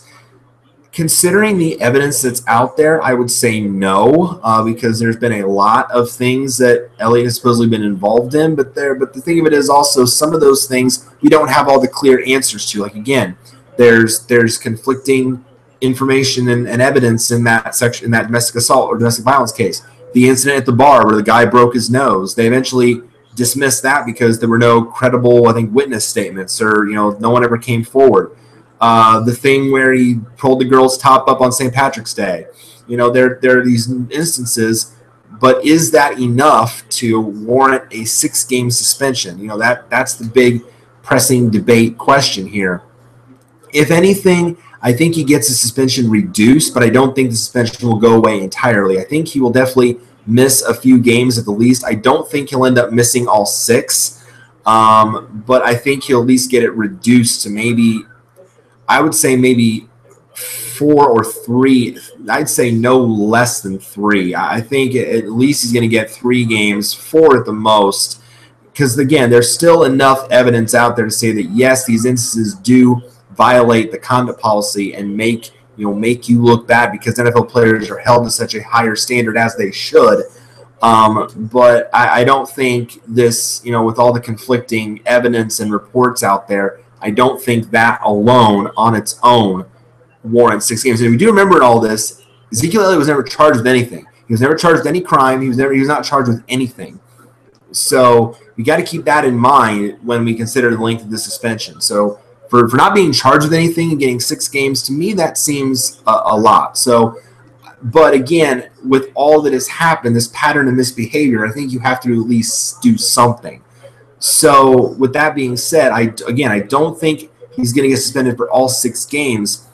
Considering the evidence that's out there, I would say no, because there's been a lot of things that Elliott has supposedly been involved in. But the thing of it is also some of those things we don't have all the clear answers to. Like, again, there's conflicting information and evidence in that section, in that domestic assault or domestic violence case. The incident at the bar where the guy broke his nose, they eventually dismissed that because there were no credible, I think, witness statements, or no one ever came forward. The thing where he pulled the girl's top up on St. Patrick's Day, there are these instances, but is that enough to warrant a 6-game suspension? That's the big pressing debate question here. If anything, I think he gets the suspension reduced, but I don't think the suspension will go away entirely. I think he will definitely miss a few games at the least. I don't think he'll end up missing all 6, but I think he'll at least get it reduced to maybe, I would say maybe 4 or 3. I'd say no less than 3. I think at least he's going to get 3 games, 4 at the most, because, again, there's still enough evidence out there to say that, yes, these instances do violate the conduct policy and make you look bad, because NFL players are held to such a higher standard, as they should. But I don't think this, with all the conflicting evidence and reports out there, I don't think that alone on its own warrants 6 games. And if you do remember in all this, Zeke Elliott was never charged with anything. He was never charged with any crime. He was not charged with anything. So we got to keep that in mind when we consider the length of the suspension. So for not being charged with anything and getting 6 games, to me, that seems a lot. So, but again, with all that has happened, this pattern of misbehavior, I think you have to at least do something. So with that being said, I don't think he's going to get suspended for all 6 games,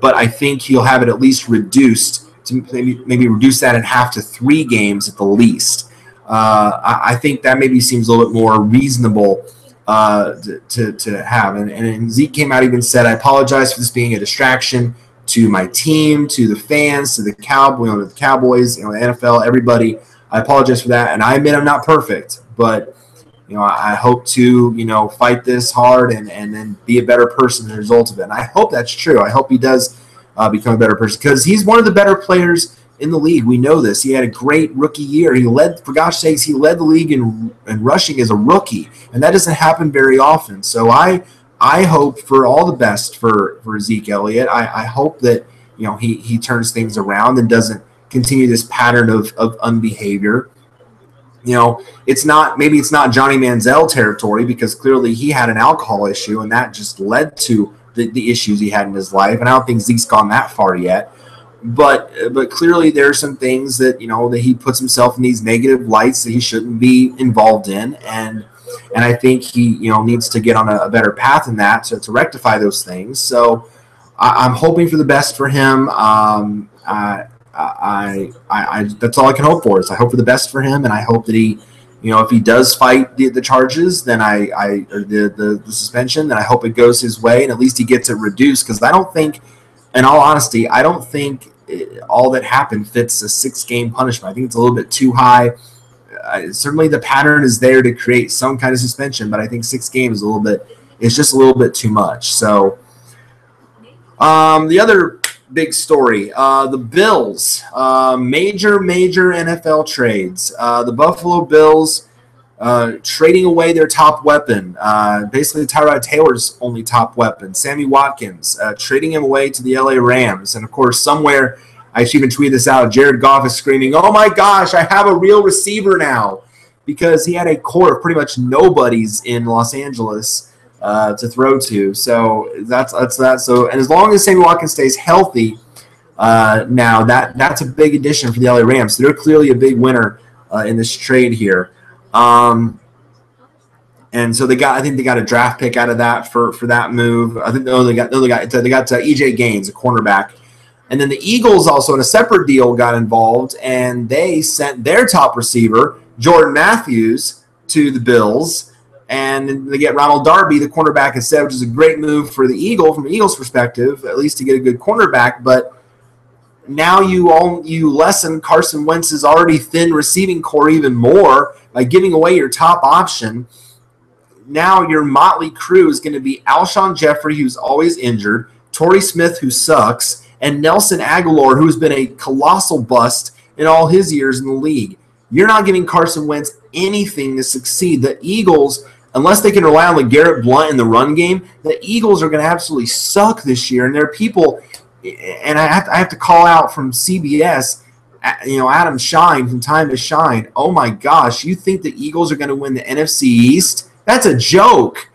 but I think he'll have it at least reduced to maybe reduce that in half to 3 games at the least. I think that maybe seems a little bit more reasonable to have. And Zeke came out, even said, I apologize for this being a distraction to my team, to the fans, to the Cowboys, the NFL, everybody. I apologize for that, and I admit I'm not perfect, but I hope to fight this hard and then be a better person as a result of it. And I hope that's true. I hope he does become a better person, because he's one of the better players in the league. We know this. He had a great rookie year. He led, for gosh sakes, he led the league in rushing as a rookie, and that doesn't happen very often. So I hope for all the best for Zeke Elliott. I hope that he turns things around and doesn't continue this pattern of unbehavior. It's not Johnny Manziel territory, because clearly he had an alcohol issue, and that just led to the issues he had in his life. And I don't think Zeke's gone that far yet. But clearly there are some things that that he puts himself in these negative lights that he shouldn't be involved in, and I think he needs to get on a better path in that to rectify those things. So I'm hoping for the best for him. I that's all I can hope for, is I hope for the best for him, and I hope that he, if he does fight the charges, then the suspension, then I hope it goes his way, and at least he gets it reduced, because I don't think, in all honesty, I don't think all that happened fits a 6-game punishment. I think it's a little bit too high. Certainly the pattern is there to create some kind of suspension, but I think 6 games is just a little bit too much. So the other big story, the Bills, major NFL trades. The Buffalo Bills trading away their top weapon, basically Tyrod Taylor's only top weapon, Sammy Watkins, trading him away to the LA Rams. And of course, somewhere, I should even tweet this out, Jared Goff is screaming, "Oh my gosh, I have a real receiver now," because he had a core of pretty much nobodies in Los Angeles to throw to. So that's that. So, and as long as Sammy Watkins stays healthy, now that's a big addition for the LA Rams. So they're clearly a big winner in this trade here. And so I think they got a draft pick out of that for that move. I think they got EJ Gaines, a cornerback. And then the Eagles also in a separate deal got involved, and they sent their top receiver, Jordan Matthews, to the Bills. And they get Ronald Darby, the cornerback, instead, which is a great move for the Eagles from the Eagles' perspective, at least to get a good cornerback. But now you lessen Carson Wentz's already thin receiving core even more by giving away your top option. Now your motley crew is going to be Alshon Jeffrey, who's always injured, Torrey Smith, who sucks, and Nelson Aguilar, who's been a colossal bust in all his years in the league. You're not giving Carson Wentz anything to succeed. The Eagles, unless they can rely on LeGarrette Blount in the run game, the Eagles are going to absolutely suck this year. And there are people and I have to call out from CBS, Adam Shine from Time to Shine. Oh my gosh, you think the Eagles are going to win the NFC East? That's a joke.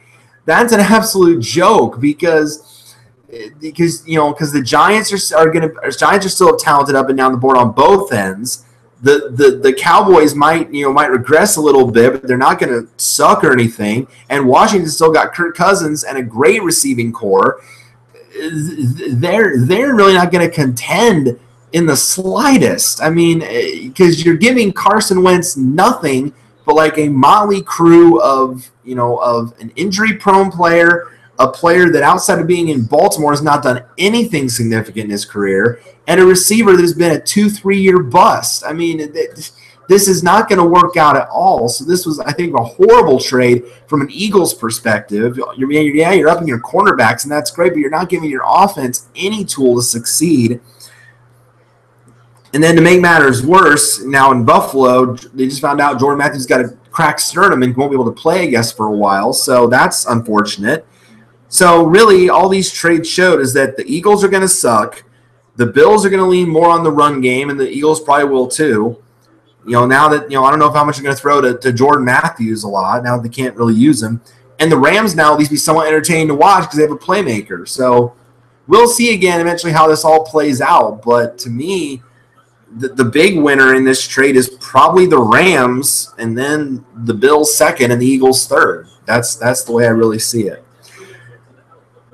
That's an absolute joke because the Giants are still talented up and down the board on both ends. The Cowboys might regress a little bit, but they're not going to suck or anything. And Washington still got Kirk Cousins and a great receiving core. They're really not going to contend in the slightest. I mean, because you're giving Carson Wentz nothing but like a motley crew of an injury-prone player, a player that outside of being in Baltimore has not done anything significant in his career, and a receiver that has been a 2-3 year bust. I mean, this is not going to work out at all. So this was, I think, a horrible trade from an Eagles perspective. You're up in your cornerbacks, and that's great, but you're not giving your offense any tool to succeed. And then to make matters worse, now in Buffalo, they just found out Jordan Matthews got a cracked sternum and won't be able to play, I guess, for a while. So that's unfortunate. So really, all these trades showed is that the Eagles are going to suck. The Bills are going to lean more on the run game, and the Eagles probably will too. Now that, I don't know how much you're going to throw to Jordan Matthews a lot, now that they can't really use him. And the Rams now at least be somewhat entertaining to watch because they have a playmaker. So we'll see again eventually how this all plays out. But to me, the big winner in this trade is probably the Rams, and then the Bills second and the Eagles third. That's the way I really see it.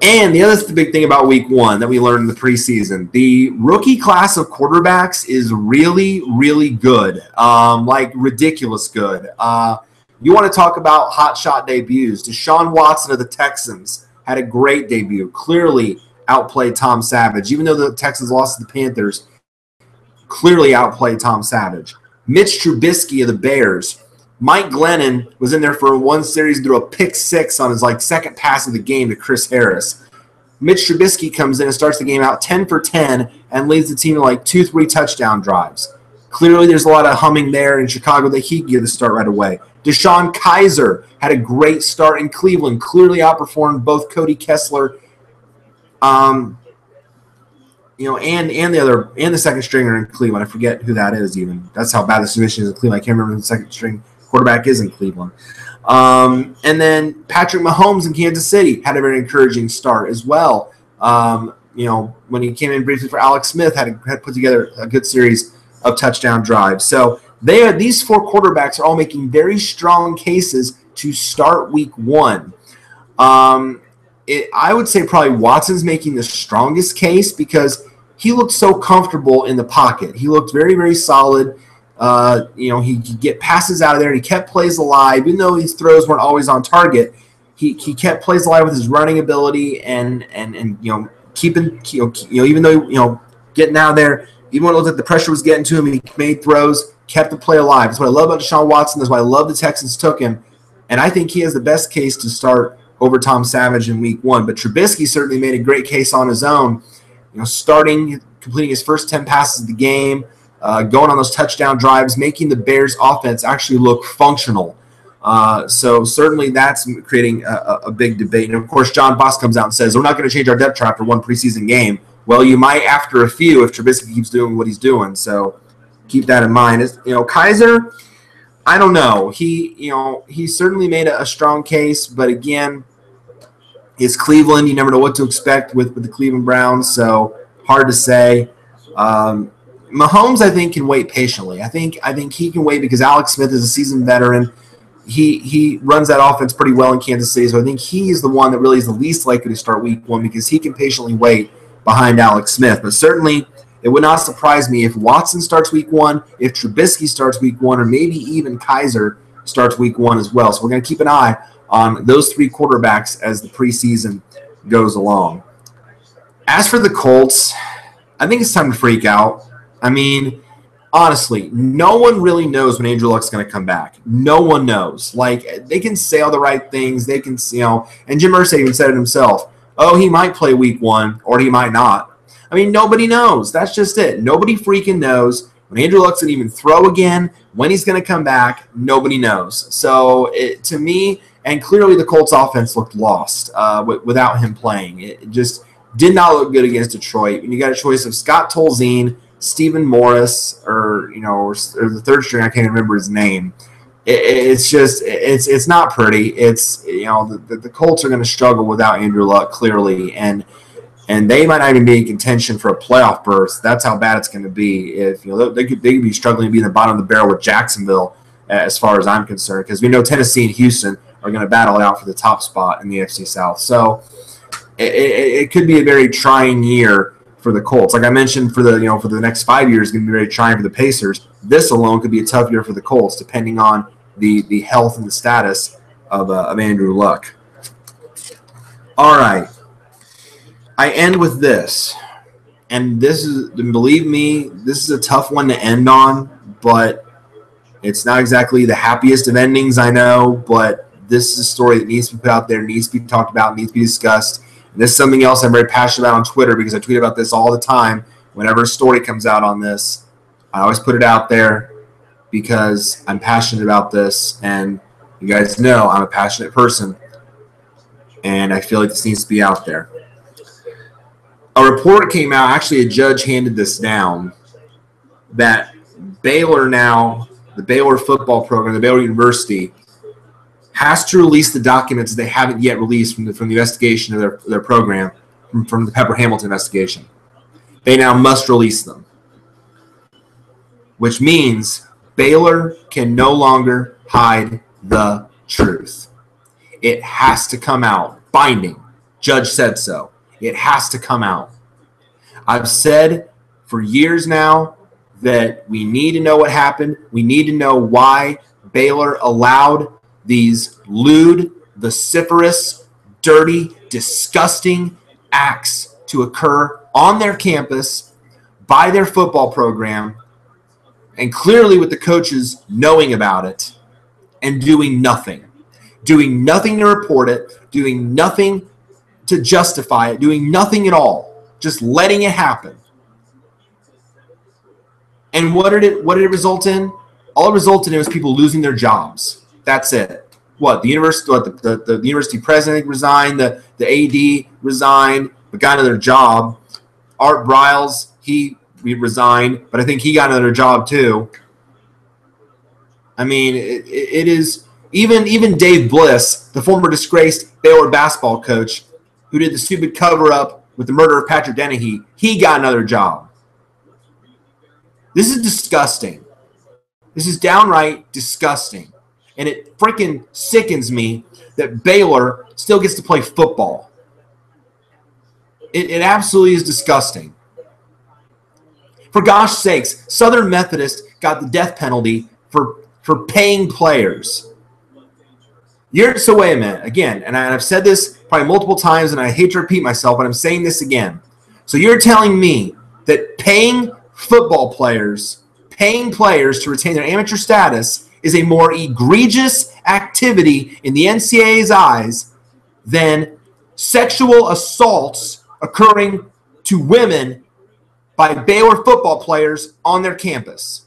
And the big thing about week one that we learned in the preseason, the rookie class of quarterbacks is really, really good, like ridiculous good. You want to talk about hot shot debuts. Deshaun Watson of the Texans had a great debut, clearly outplayed Tom Savage. Even though the Texans lost to the Panthers, clearly outplayed Tom Savage. Mitch Trubisky of the Bears. Mike Glennon was in there for one series and threw a pick six on his second pass of the game to Chris Harris. Mitch Trubisky comes in and starts the game out 10 for 10 and leads the team to 2-3 touchdown drives. Clearly there's a lot of humming there in Chicago that he can get the start right away. Deshaun Kaiser had a great start in Cleveland, clearly outperformed both Cody Kessler and the second stringer in Cleveland. I forget who that is even. That's how bad the situation is in Cleveland. I can't remember who the second string quarterback is in Cleveland. And then Patrick Mahomes in Kansas City had a very encouraging start as well. When he came in briefly for Alex Smith, had put together a good series of touchdown drives. So these four quarterbacks are all making very strong cases to start week one. I would say probably Watson's making the strongest case because he looked so comfortable in the pocket. He looked very, very solid. He could get passes out of there, and he kept plays alive. Even though his throws weren't always on target, he kept plays alive with his running ability and keeping even though getting out of there, even when it looked like the pressure was getting to him, he made throws, kept the play alive. That's what I love about Deshaun Watson. That's why I love the Texans took him, and I think he has the best case to start over Tom Savage in week one. But Trubisky certainly made a great case on his own, completing his first 10 passes of the game, going on those touchdown drives, making the Bears offense actually look functional. So certainly that's creating a big debate. And of course, John Boss comes out and says, we're not going to change our depth chart after one preseason game. Well, you might after a few if Trubisky keeps doing what he's doing. So keep that in mind. Kaiser, I don't know. He certainly made a strong case, but again, it's Cleveland. You never know what to expect with the Cleveland Browns, so hard to say. Mahomes, I think, can wait patiently. I think he can wait because Alex Smith is a seasoned veteran. He runs that offense pretty well in Kansas City, so I think he is the one that really is the least likely to start week one because he can patiently wait behind Alex Smith. But certainly, it would not surprise me if Watson starts week one, if Trubisky starts week one, or maybe even Kaiser starts week one as well. So we're going to keep an eye on those three quarterbacks as the preseason goes along. As for the Colts, I think it's time to freak out. I mean, honestly, no one really knows when Andrew Luck's going to come back. No one knows. They can say all the right things. They can, and Jim Irsay even said it himself. Oh, he might play week one or he might not. I mean, nobody knows. That's just it. Nobody freaking knows when Andrew Luck's going to even throw again, when he's going to come back. Nobody knows. So to me, and clearly the Colts offense looked lost without him playing. It just Did not look good against Detroit. And you got a choice of Scott Tolzien, Stephen Morris, or the third string. I can't remember his name. It's not pretty. It's the Colts are going to struggle without Andrew Luck clearly, and they might not even be in contention for a playoff berth. That's how bad it's going to be. If they could be struggling to be in the bottom of the barrel with Jacksonville, as far as I'm concerned, because we know Tennessee and Houston are going to battle it out for the top spot in the AFC South. So it could be a very trying year for the Colts. Like I mentioned, for the next 5 years, it's going to be very trying for the Pacers. This alone could be a tough year for the Colts, depending on the health and the status of Andrew Luck. All right. I end with this, and believe me, this is a tough one to end on, but it's not exactly the happiest of endings, I know, but this is a story that needs to be put out there, needs to be talked about, needs to be discussed. And this is something else I'm very passionate about on Twitter because I tweet about this all the time. Whenever a story comes out on this, I always put it out there because I'm passionate about this, and you guys know I'm a passionate person, and I feel like this needs to be out there. A report came out, actually a judge handed this down, that Baylor now, the Baylor football program, the Baylor University, has to release the documents they haven't yet released from the investigation of their program, from the Pepper Hamilton investigation. They now must release them, which means Baylor can no longer hide the truth. It has to come out. Binding. Judge said so. It has to come out. I've said for years now that we need to know what happened. We need to know why Baylor allowed these lewd, vociferous, dirty, disgusting acts to occur on their campus by their football program, and clearly with the coaches knowing about it and doing nothing. Doing nothing to report it, doing nothing to justify it, doing nothing at all. Just letting it happen. And what did it result in? All it resulted in was people losing their jobs. That's it. What, the university president resigned, the AD resigned, but got another job. Art Briles, he resigned, but I think he got another job too. I mean, it is even Dave Bliss, the former disgraced Baylor basketball coach, who did the stupid cover-up with the murder of Patrick Dennehy, he got another job. This is disgusting. This is downright disgusting. And it freaking sickens me that Baylor still gets to play football. It absolutely is disgusting. For gosh sakes, Southern Methodist got the death penalty for paying players. So wait a minute. Again, and I've said this probably multiple times, and I hate to repeat myself, but I'm saying this again. So you're telling me that paying players to retain their amateur status is a more egregious activity in the NCAA's eyes than sexual assaults occurring to women by Baylor football players on their campus.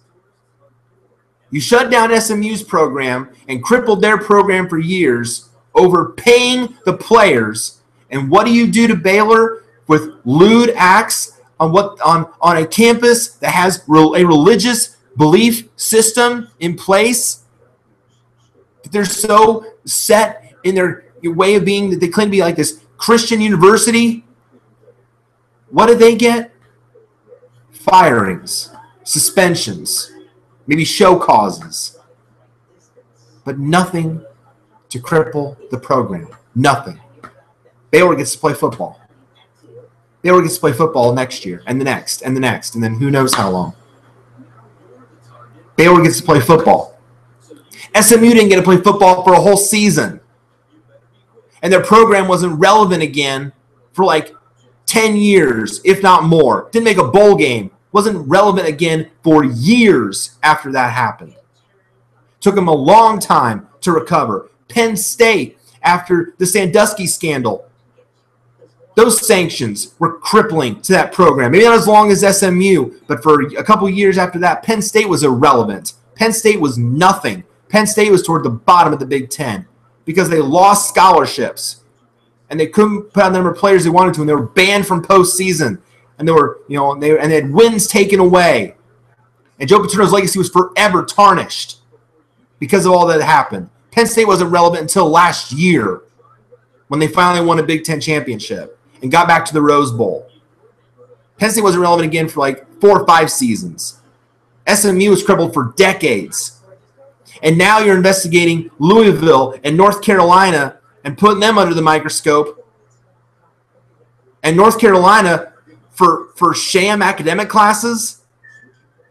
You shut down SMU's program and crippled their program for years over paying the players. And what do you do to Baylor with lewd acts on a campus that has a religious belief system in place? They're so set in their way of being that they claim to be like this Christian university. What do they get? Firings, suspensions, maybe show causes, but nothing to cripple the program. Nothing. Baylor gets to play football. Baylor gets to play football next year, and the next, and the next, and then who knows how long. Baylor gets to play football. SMU didn't get to play football for a whole season. And their program wasn't relevant again for like 10 years, if not more. Didn't make a bowl game. Wasn't relevant again for years after that happened. Took them a long time to recover. Penn State, after the Sandusky scandal, those sanctions were crippling to that program. Maybe not as long as SMU, but for a couple years after that, Penn State was irrelevant. Penn State was nothing. Penn State was toward the bottom of the Big Ten because they lost scholarships. and they couldn't put out the number of players they wanted to, and they were banned from postseason, and they were, and they had wins taken away, and Joe Paterno's legacy was forever tarnished because of all that happened. Penn State wasn't relevant until last year when they finally won a Big Ten championship and got back to the Rose Bowl. Penn State wasn't relevant again for like 4 or 5 seasons. SMU was crippled for decades. And now you're investigating Louisville and North Carolina and putting them under the microscope. And North Carolina for sham academic classes.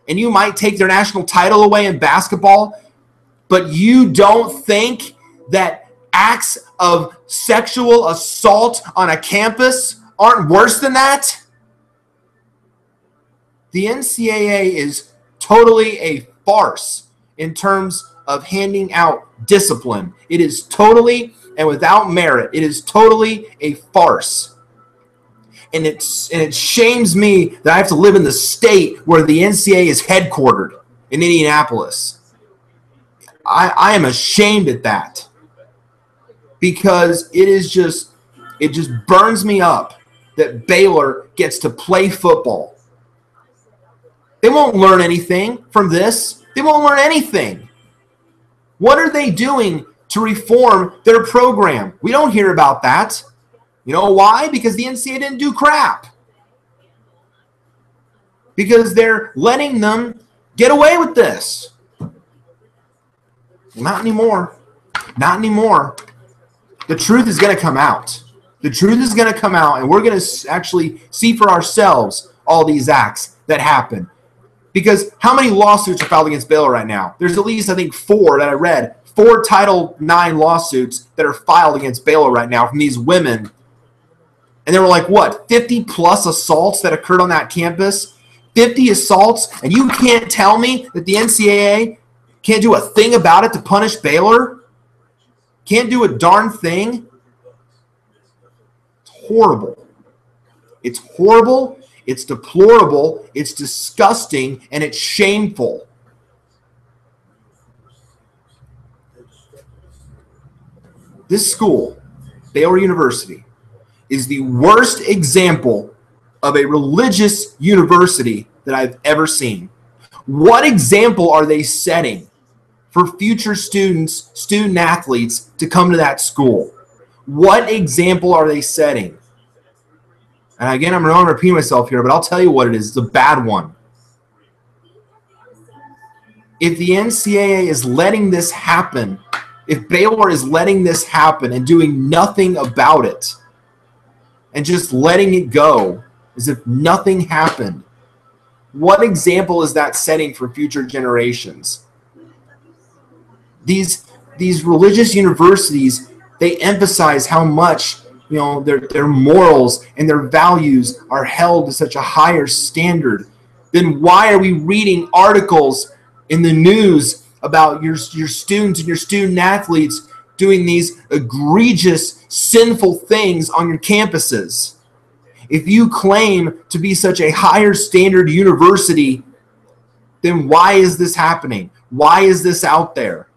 And you might take their national title away in basketball. But you don't think that acts of sexual assault on a campus aren't worse than that? The NCAA is totally a farce in terms of handing out discipline. It is totally and without merit. It is totally a farce. And it shames me that I have to live in the state where the NCAA is headquartered in Indianapolis. I am ashamed at that because it just burns me up that Baylor gets to play football. They won't learn anything from this. They won't learn anything. What are they doing to reform their program? We don't hear about that. You know why? Because the NCAA didn't do crap. Because they're letting them get away with this. Not anymore. Not anymore. The truth is going to come out. The truth is going to come out, and we're going to actually see for ourselves all these acts that happen. Because how many lawsuits are filed against Baylor right now? There's at least, I think, 4 that I read. 4 Title IX lawsuits that are filed against Baylor right now from these women. And there were like, what, 50-plus assaults that occurred on that campus? 50 assaults, and you can't tell me that the NCAA can't do a thing about it to punish Baylor? Can't do a darn thing? It's horrible. It's horrible. It's deplorable. It's disgusting. And it's shameful. This school, Baylor University, is the worst example of a religious university that I've ever seen. What example are they setting for future students, student athletes to come to that school? What example are they setting? And again, I'm going to repeat myself here, but I'll tell you what it is. It's a bad one. If the NCAA is letting this happen, if Baylor is letting this happen and doing nothing about it and just letting it go as if nothing happened, what example is that setting for future generations? These religious universities, they emphasize how much their morals and their values are held to such a higher standard. Then why are we reading articles in the news about your students and your student athletes doing these egregious, sinful things on your campuses? If you claim to be such a higher standard university, then why is this happening? Why is this out there?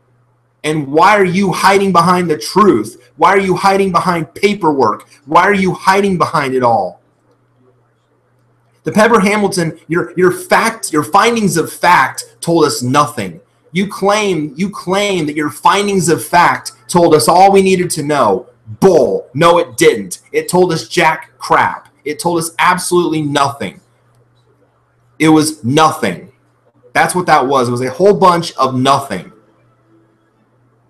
And why are you hiding behind the truth? Why are you hiding behind paperwork? Why are you hiding behind it all? The Pepper Hamilton, your findings of fact told us nothing. You claim that your findings of fact told us all we needed to know. Bull. No, it didn't. It told us jack crap. It told us absolutely nothing. It was nothing. That's what that was. It was a whole bunch of nothing.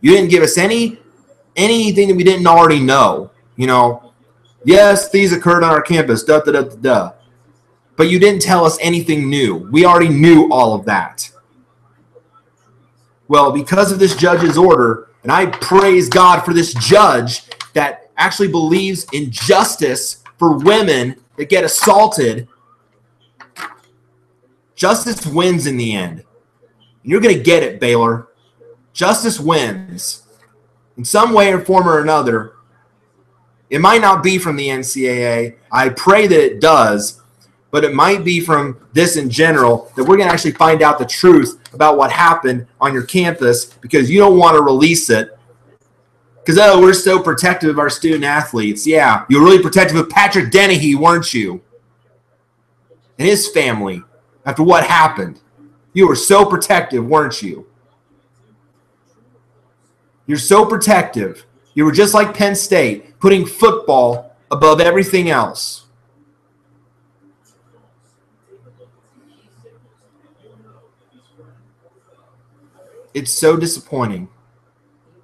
You didn't give us anything that we didn't already know. Yes, these occurred on our campus, But you didn't tell us anything new. We already knew all of that. Well, because of this judge's order, and I praise God for this judge that actually believes in justice for women that get assaulted, justice wins in the end. And you're going to get it, Baylor. Justice wins. In some way or form or another. It might not be from the NCAA. I pray that it does. But it might be from this in general, that we're going to actually find out the truth about what happened on your campus because you don't want to release it. Because, oh, we're so protective of our student athletes. Yeah, you were really protective of Patrick Dennehy, weren't you? And his family, after what happened. You were so protective, weren't you? You're so protective. You were just like Penn State, putting football above everything else. It's so disappointing.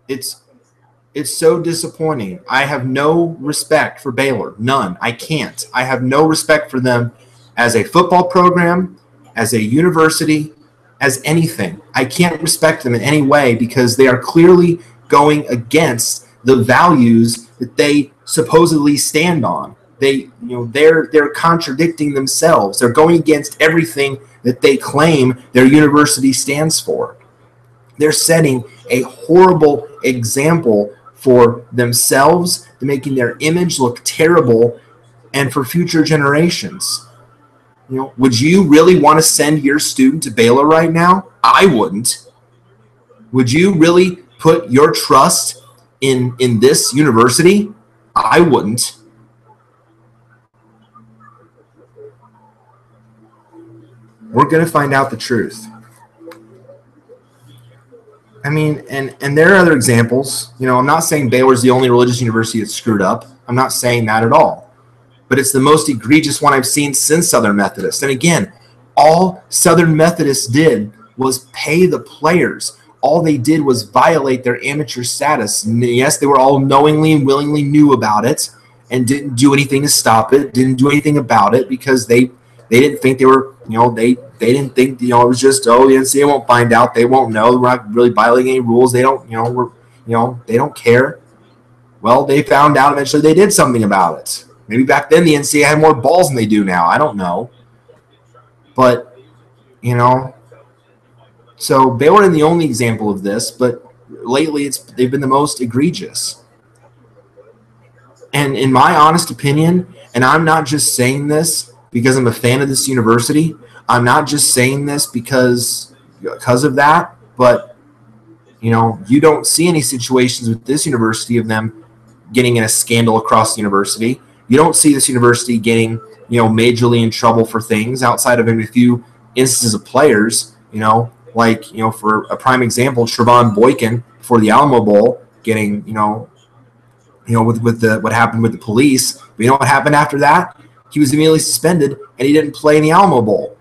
It's so disappointing. I have no respect for Baylor. None. I can't. I have no respect for them as a football program, as a university, as anything. I can't respect them in any way because they are clearly going against the values that they supposedly stand on. They're contradicting themselves. They're going against everything that they claim their university stands for. They're setting a horrible example for themselves, making their image look terrible, and for future generations. Would you really want to send your student to Baylor right now? I wouldn't. Would you really put your trust in this university? I wouldn't. We're going to find out the truth. I mean, and there are other examples. I'm not saying Baylor's the only religious university that's screwed up. I'm not saying that at all. But it's the most egregious one I've seen since Southern Methodist. And again, all Southern Methodist did was pay the players. All they did was violate their amateur status. And yes, they were all knowingly and willingly knew about it and didn't do anything to stop it, didn't do anything about it because they didn't think they were, they didn't think, it was just, the NCAA won't find out. They won't know. We're not really violating any rules. They don't, they don't care. Well, they found out eventually they did something about it. Maybe back then the NCAA had more balls than they do now. I don't know. But, so Baylor isn't the only example of this, but lately they've been the most egregious. And in my honest opinion, and I'm not just saying this because I'm a fan of this university, I'm not just saying this because of that, but, you don't see any situations with this university of them getting in a scandal across the university. You don't see this university getting, majorly in trouble for things outside of maybe a few instances of players, for a prime example, Trevon Boykin for the Alamo Bowl getting, with what happened with the police. But you know what happened after that? He was immediately suspended and he didn't play in the Alamo Bowl.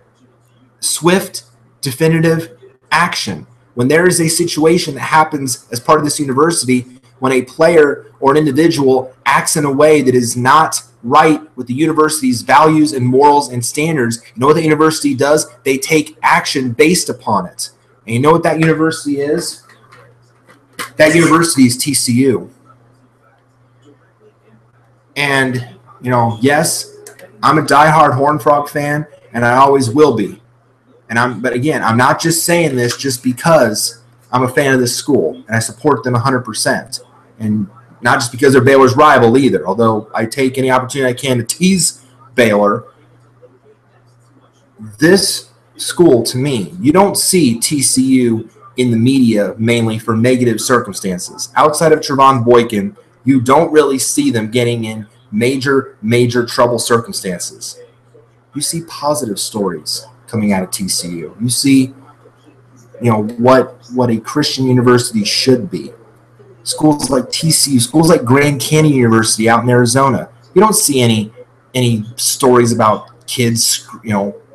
Swift, definitive action. When there is a situation that happens as part of this university, when a player or an individual acts in a way that is not right with the university's values and morals and standards, you know what the university does? They take action based upon it. And you know what that university is? That university is TCU. And, yes, I'm a diehard Horned Frog fan, and I always will be. But again, I'm not just saying this just because I'm a fan of this school, and I support them 100%. And not just because they're Baylor's rival either, although I take any opportunity I can to tease Baylor. This school, to me, you don't see TCU in the media mainly for negative circumstances. Outside of Trevon Boykin, you don't really see them getting in major, major trouble circumstances. You see positive stories coming out of TCU. You see, what a Christian university should be. Schools like TCU, schools like Grand Canyon University out in Arizona. You don't see any stories about kids,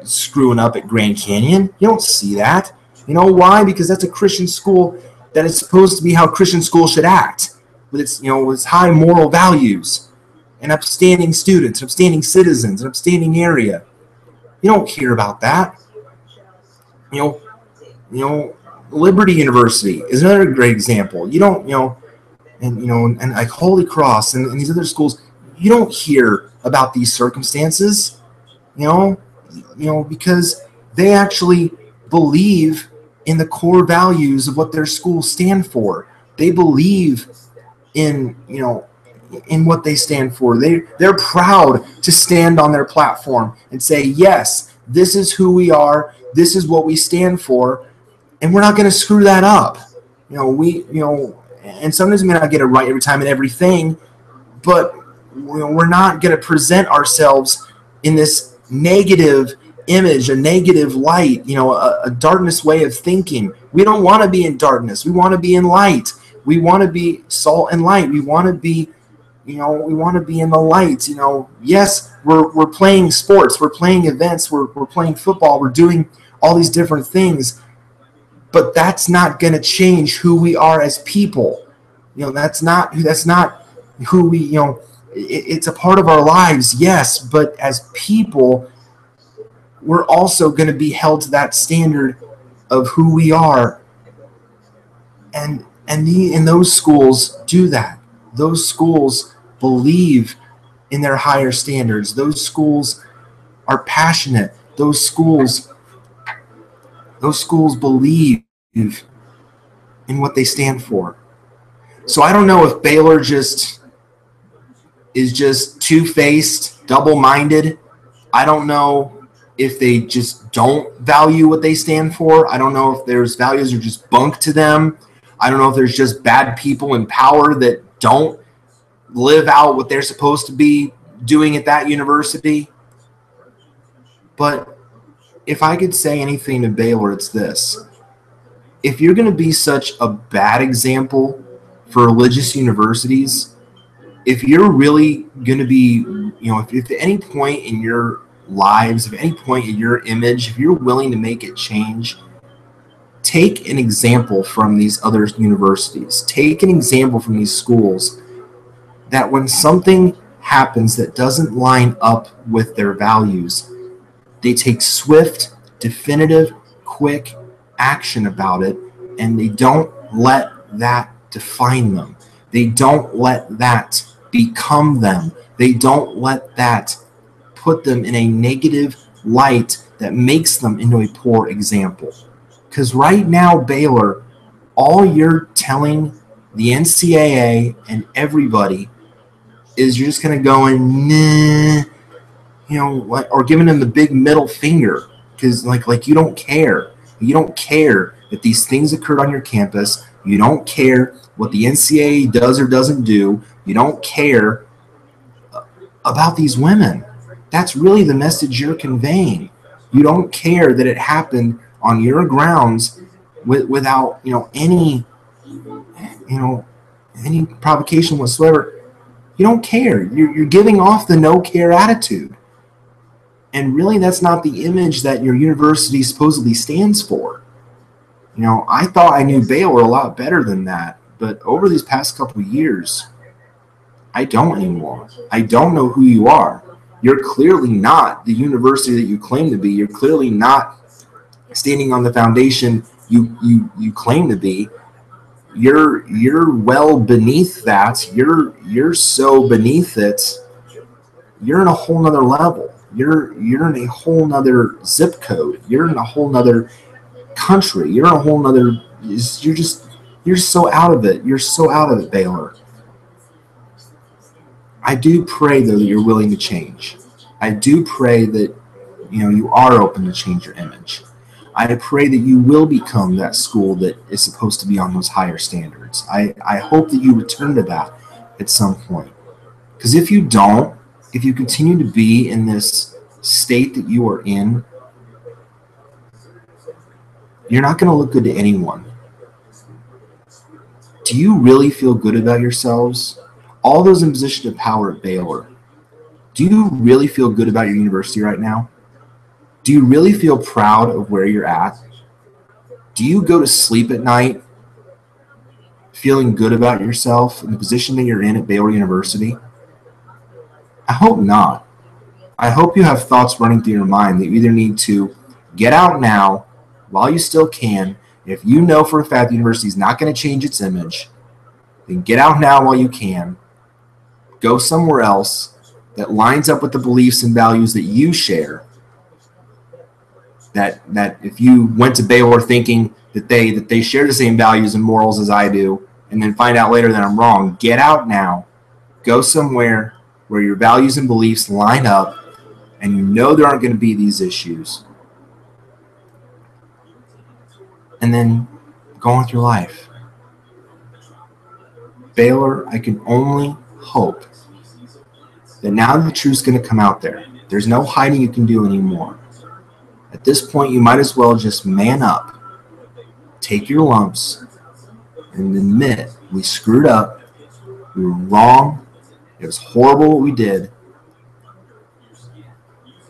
screwing up at Grand Canyon. You don't see that. You know why? Because that's a Christian school that is supposed to be how Christian schools should act, with its high moral values and upstanding students, upstanding citizens, an upstanding area. You don't hear about that. Liberty University is another great example. You don't, and like Holy Cross and these other schools, you don't hear about these circumstances, because they actually believe in the core values of what their schools stand for. They believe in what they stand for. They're proud to stand on their platform and say, yes, this is who we are. This is what we stand for. And we're not going to screw that up. and sometimes we may not get it right every time and everything, but we're not going to present ourselves in this negative image, a negative light, a darkness way of thinking. We don't want to be in darkness. We want to be in light. We want to be salt and light. We want to be, we want to be in the light. Yes, we're playing sports, we're playing events, we're playing football, we're doing all these different things, but that's not going to change who we are as people. That's not who we, it's a part of our lives, yes, but as people, we're also going to be held to that standard of who we are. And those schools do that. Those schools believe in their higher standards. Those schools are passionate. Those schools believe in what they stand for. So I don't know if Baylor is just two-faced, double-minded. I don't know if they just don't value what they stand for. I don't know if there's values are just bunk to them. I don't know if there's just bad people in power that don't live out what they're supposed to be doing at that university. But if I could say anything to Baylor, it's this. If you're going to be such a bad example for religious universities, if you're really going to be, if at any point in your lives, if at any point in your image, if you're willing to make it change, take an example from these other universities. Take an example from these schools that when something happens that doesn't line up with their values, they take swift, definitive, quick action about it, and they don't let that define them. They don't let that become them. They don't let that put them in a negative light that makes them into a poor example. Because right now, Baylor, all you're telling the NCAA and everybody is you're just kind of going, nah, or giving them the big middle finger because like you don't care. You don't care that these things occurred on your campus. You don't care what the NCAA does or doesn't do. You don't care about these women. That's really the message you're conveying. You don't care that it happened on your grounds without any provocation whatsoever. You don't care. You're giving off the no care attitude. And really, that's not the image that your university supposedly stands for. I thought I knew Baylor a lot better than that. But over these past couple of years, I don't anymore. I don't know who you are. You're clearly not the university that you claim to be. You're clearly not standing on the foundation you claim to be. You're well beneath that. You're so beneath it. You're in a whole nother level. You're in a whole nother zip code. You're in a whole nother country. You're in a whole nother. You're so out of it. You're so out of it, Baylor. I do pray though that you're willing to change. I do pray that you are open to change your image. I pray that you will become that school that is supposed to be on those higher standards. I hope that you return to that at some point. Because if you don't, if you continue to be in this state that you are in, you're not going to look good to anyone. Do you really feel good about yourselves? All those in position of power at Baylor, do you really feel good about your university right now? Do you really feel proud of where you're at? Do you go to sleep at night feeling good about yourself and the position that you're in at Baylor University? I hope not. I hope you have thoughts running through your mind that you either need to get out now while you still can. If you know for a fact the university is not going to change its image, then get out now while you can. Go somewhere else that lines up with the beliefs and values that you share. That if you went to Baylor thinking that they share the same values and morals as I do, and then find out later that I'm wrong, get out now. Go somewhere where your values and beliefs line up, and you know there aren't going to be these issues. And then go on with your life. Baylor, I can only hope that now the truth's going to come out there. There's no hiding you can do anymore. At this point, you might as well just man up, take your lumps, and admit we screwed up, we were wrong, it was horrible what we did,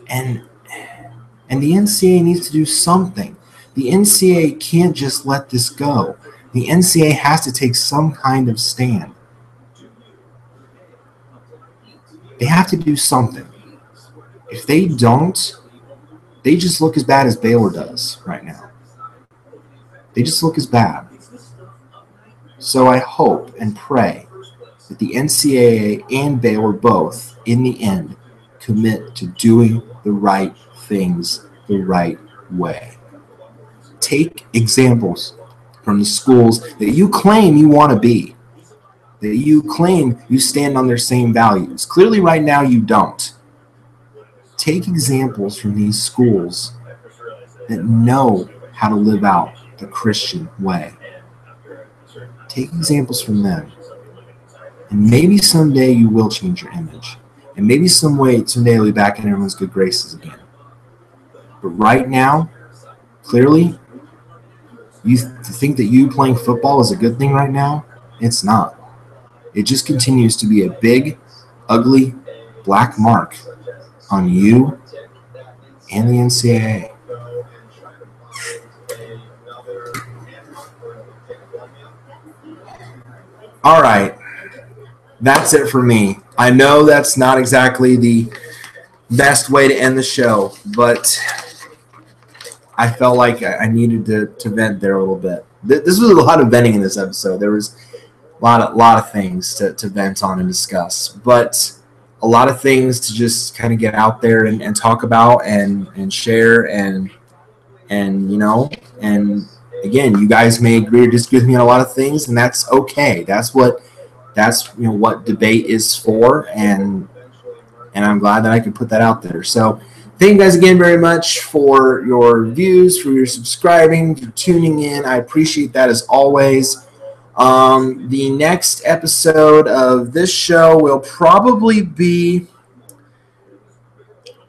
and the NCAA needs to do something. The NCAA can't just let this go. The NCAA has to take some kind of stand. They have to do something. If they don't, they just look as bad as Baylor does right now. They just look as bad. So I hope and pray that the NCAA and Baylor both, in the end, commit to doing the right things the right way. Take examples from the schools that you claim you want to be, that you claim you stand on their same values. Clearly right now you don't. Take examples from these schools that know how to live out the Christian way. Take examples from them. And maybe someday you will change your image. And maybe someday you'll be back in everyone's good graces again. But right now, clearly, you think that you playing football is a good thing right now? It's not. It just continues to be a big, ugly, black mark on you and the NCAA. All right. That's it for me. I know that's not exactly the best way to end the show, but I felt like I needed to vent there a little bit. This was a lot of venting in this episode. There was a lot of things to vent on and discuss, but a lot of things to just kind of get out there and talk about and share and again, you guys may agree or disagree with me on a lot of things, and that's okay. That's what debate is for, and I'm glad that I could put that out there. So thank you guys again very much for your views, for your subscribing, for tuning in. I appreciate that as always. The next episode of this show will probably be,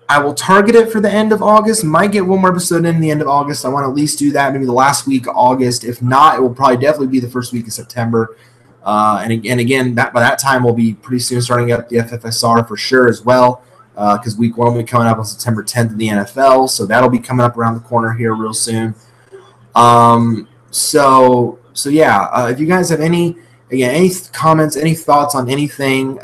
I will target it for the end of August. Might get one more episode in the end of August. I want to at least do that, maybe the last week of August. If not, it will probably definitely be the first week of September. And again, by that time, we'll be pretty soon starting up the FFSR for sure as well, because week 1 will be coming up on September 10th in the NFL. So that'll be coming up around the corner here real soon. So yeah, if you guys have any comments, any thoughts on anything,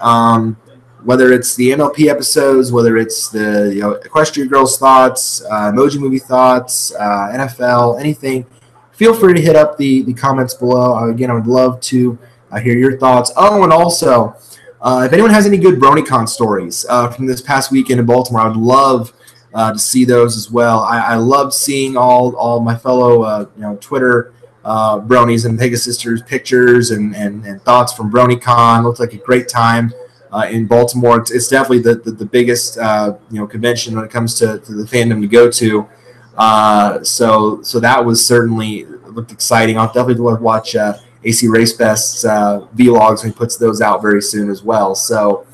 whether it's the MLP episodes, whether it's the Equestria Girls thoughts, Emoji Movie thoughts, NFL, anything, feel free to hit up the comments below. Again, I would love to hear your thoughts. Oh, and also, if anyone has any good BronyCon stories from this past weekend in Baltimore, I would love to see those as well. I loved seeing all my fellow Twitter bronies and Pegasisters pictures and thoughts from BronyCon. Looked like a great time in Baltimore. It's definitely the biggest convention when it comes to the fandom to go to. So that was certainly looked exciting. I'll definitely watch AC Race Best's vlogs when he puts those out very soon as well. So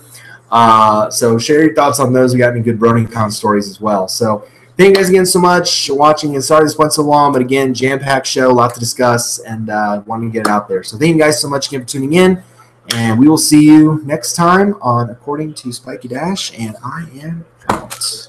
share your thoughts on those. We got any good BronyCon stories as well. So thank you guys again so much for watching. And sorry this went so long, but again, jam-packed show, a lot to discuss, and wanting to get it out there. So thank you guys so much again for tuning in, and we will see you next time on According to Spiky Dash, and I am out.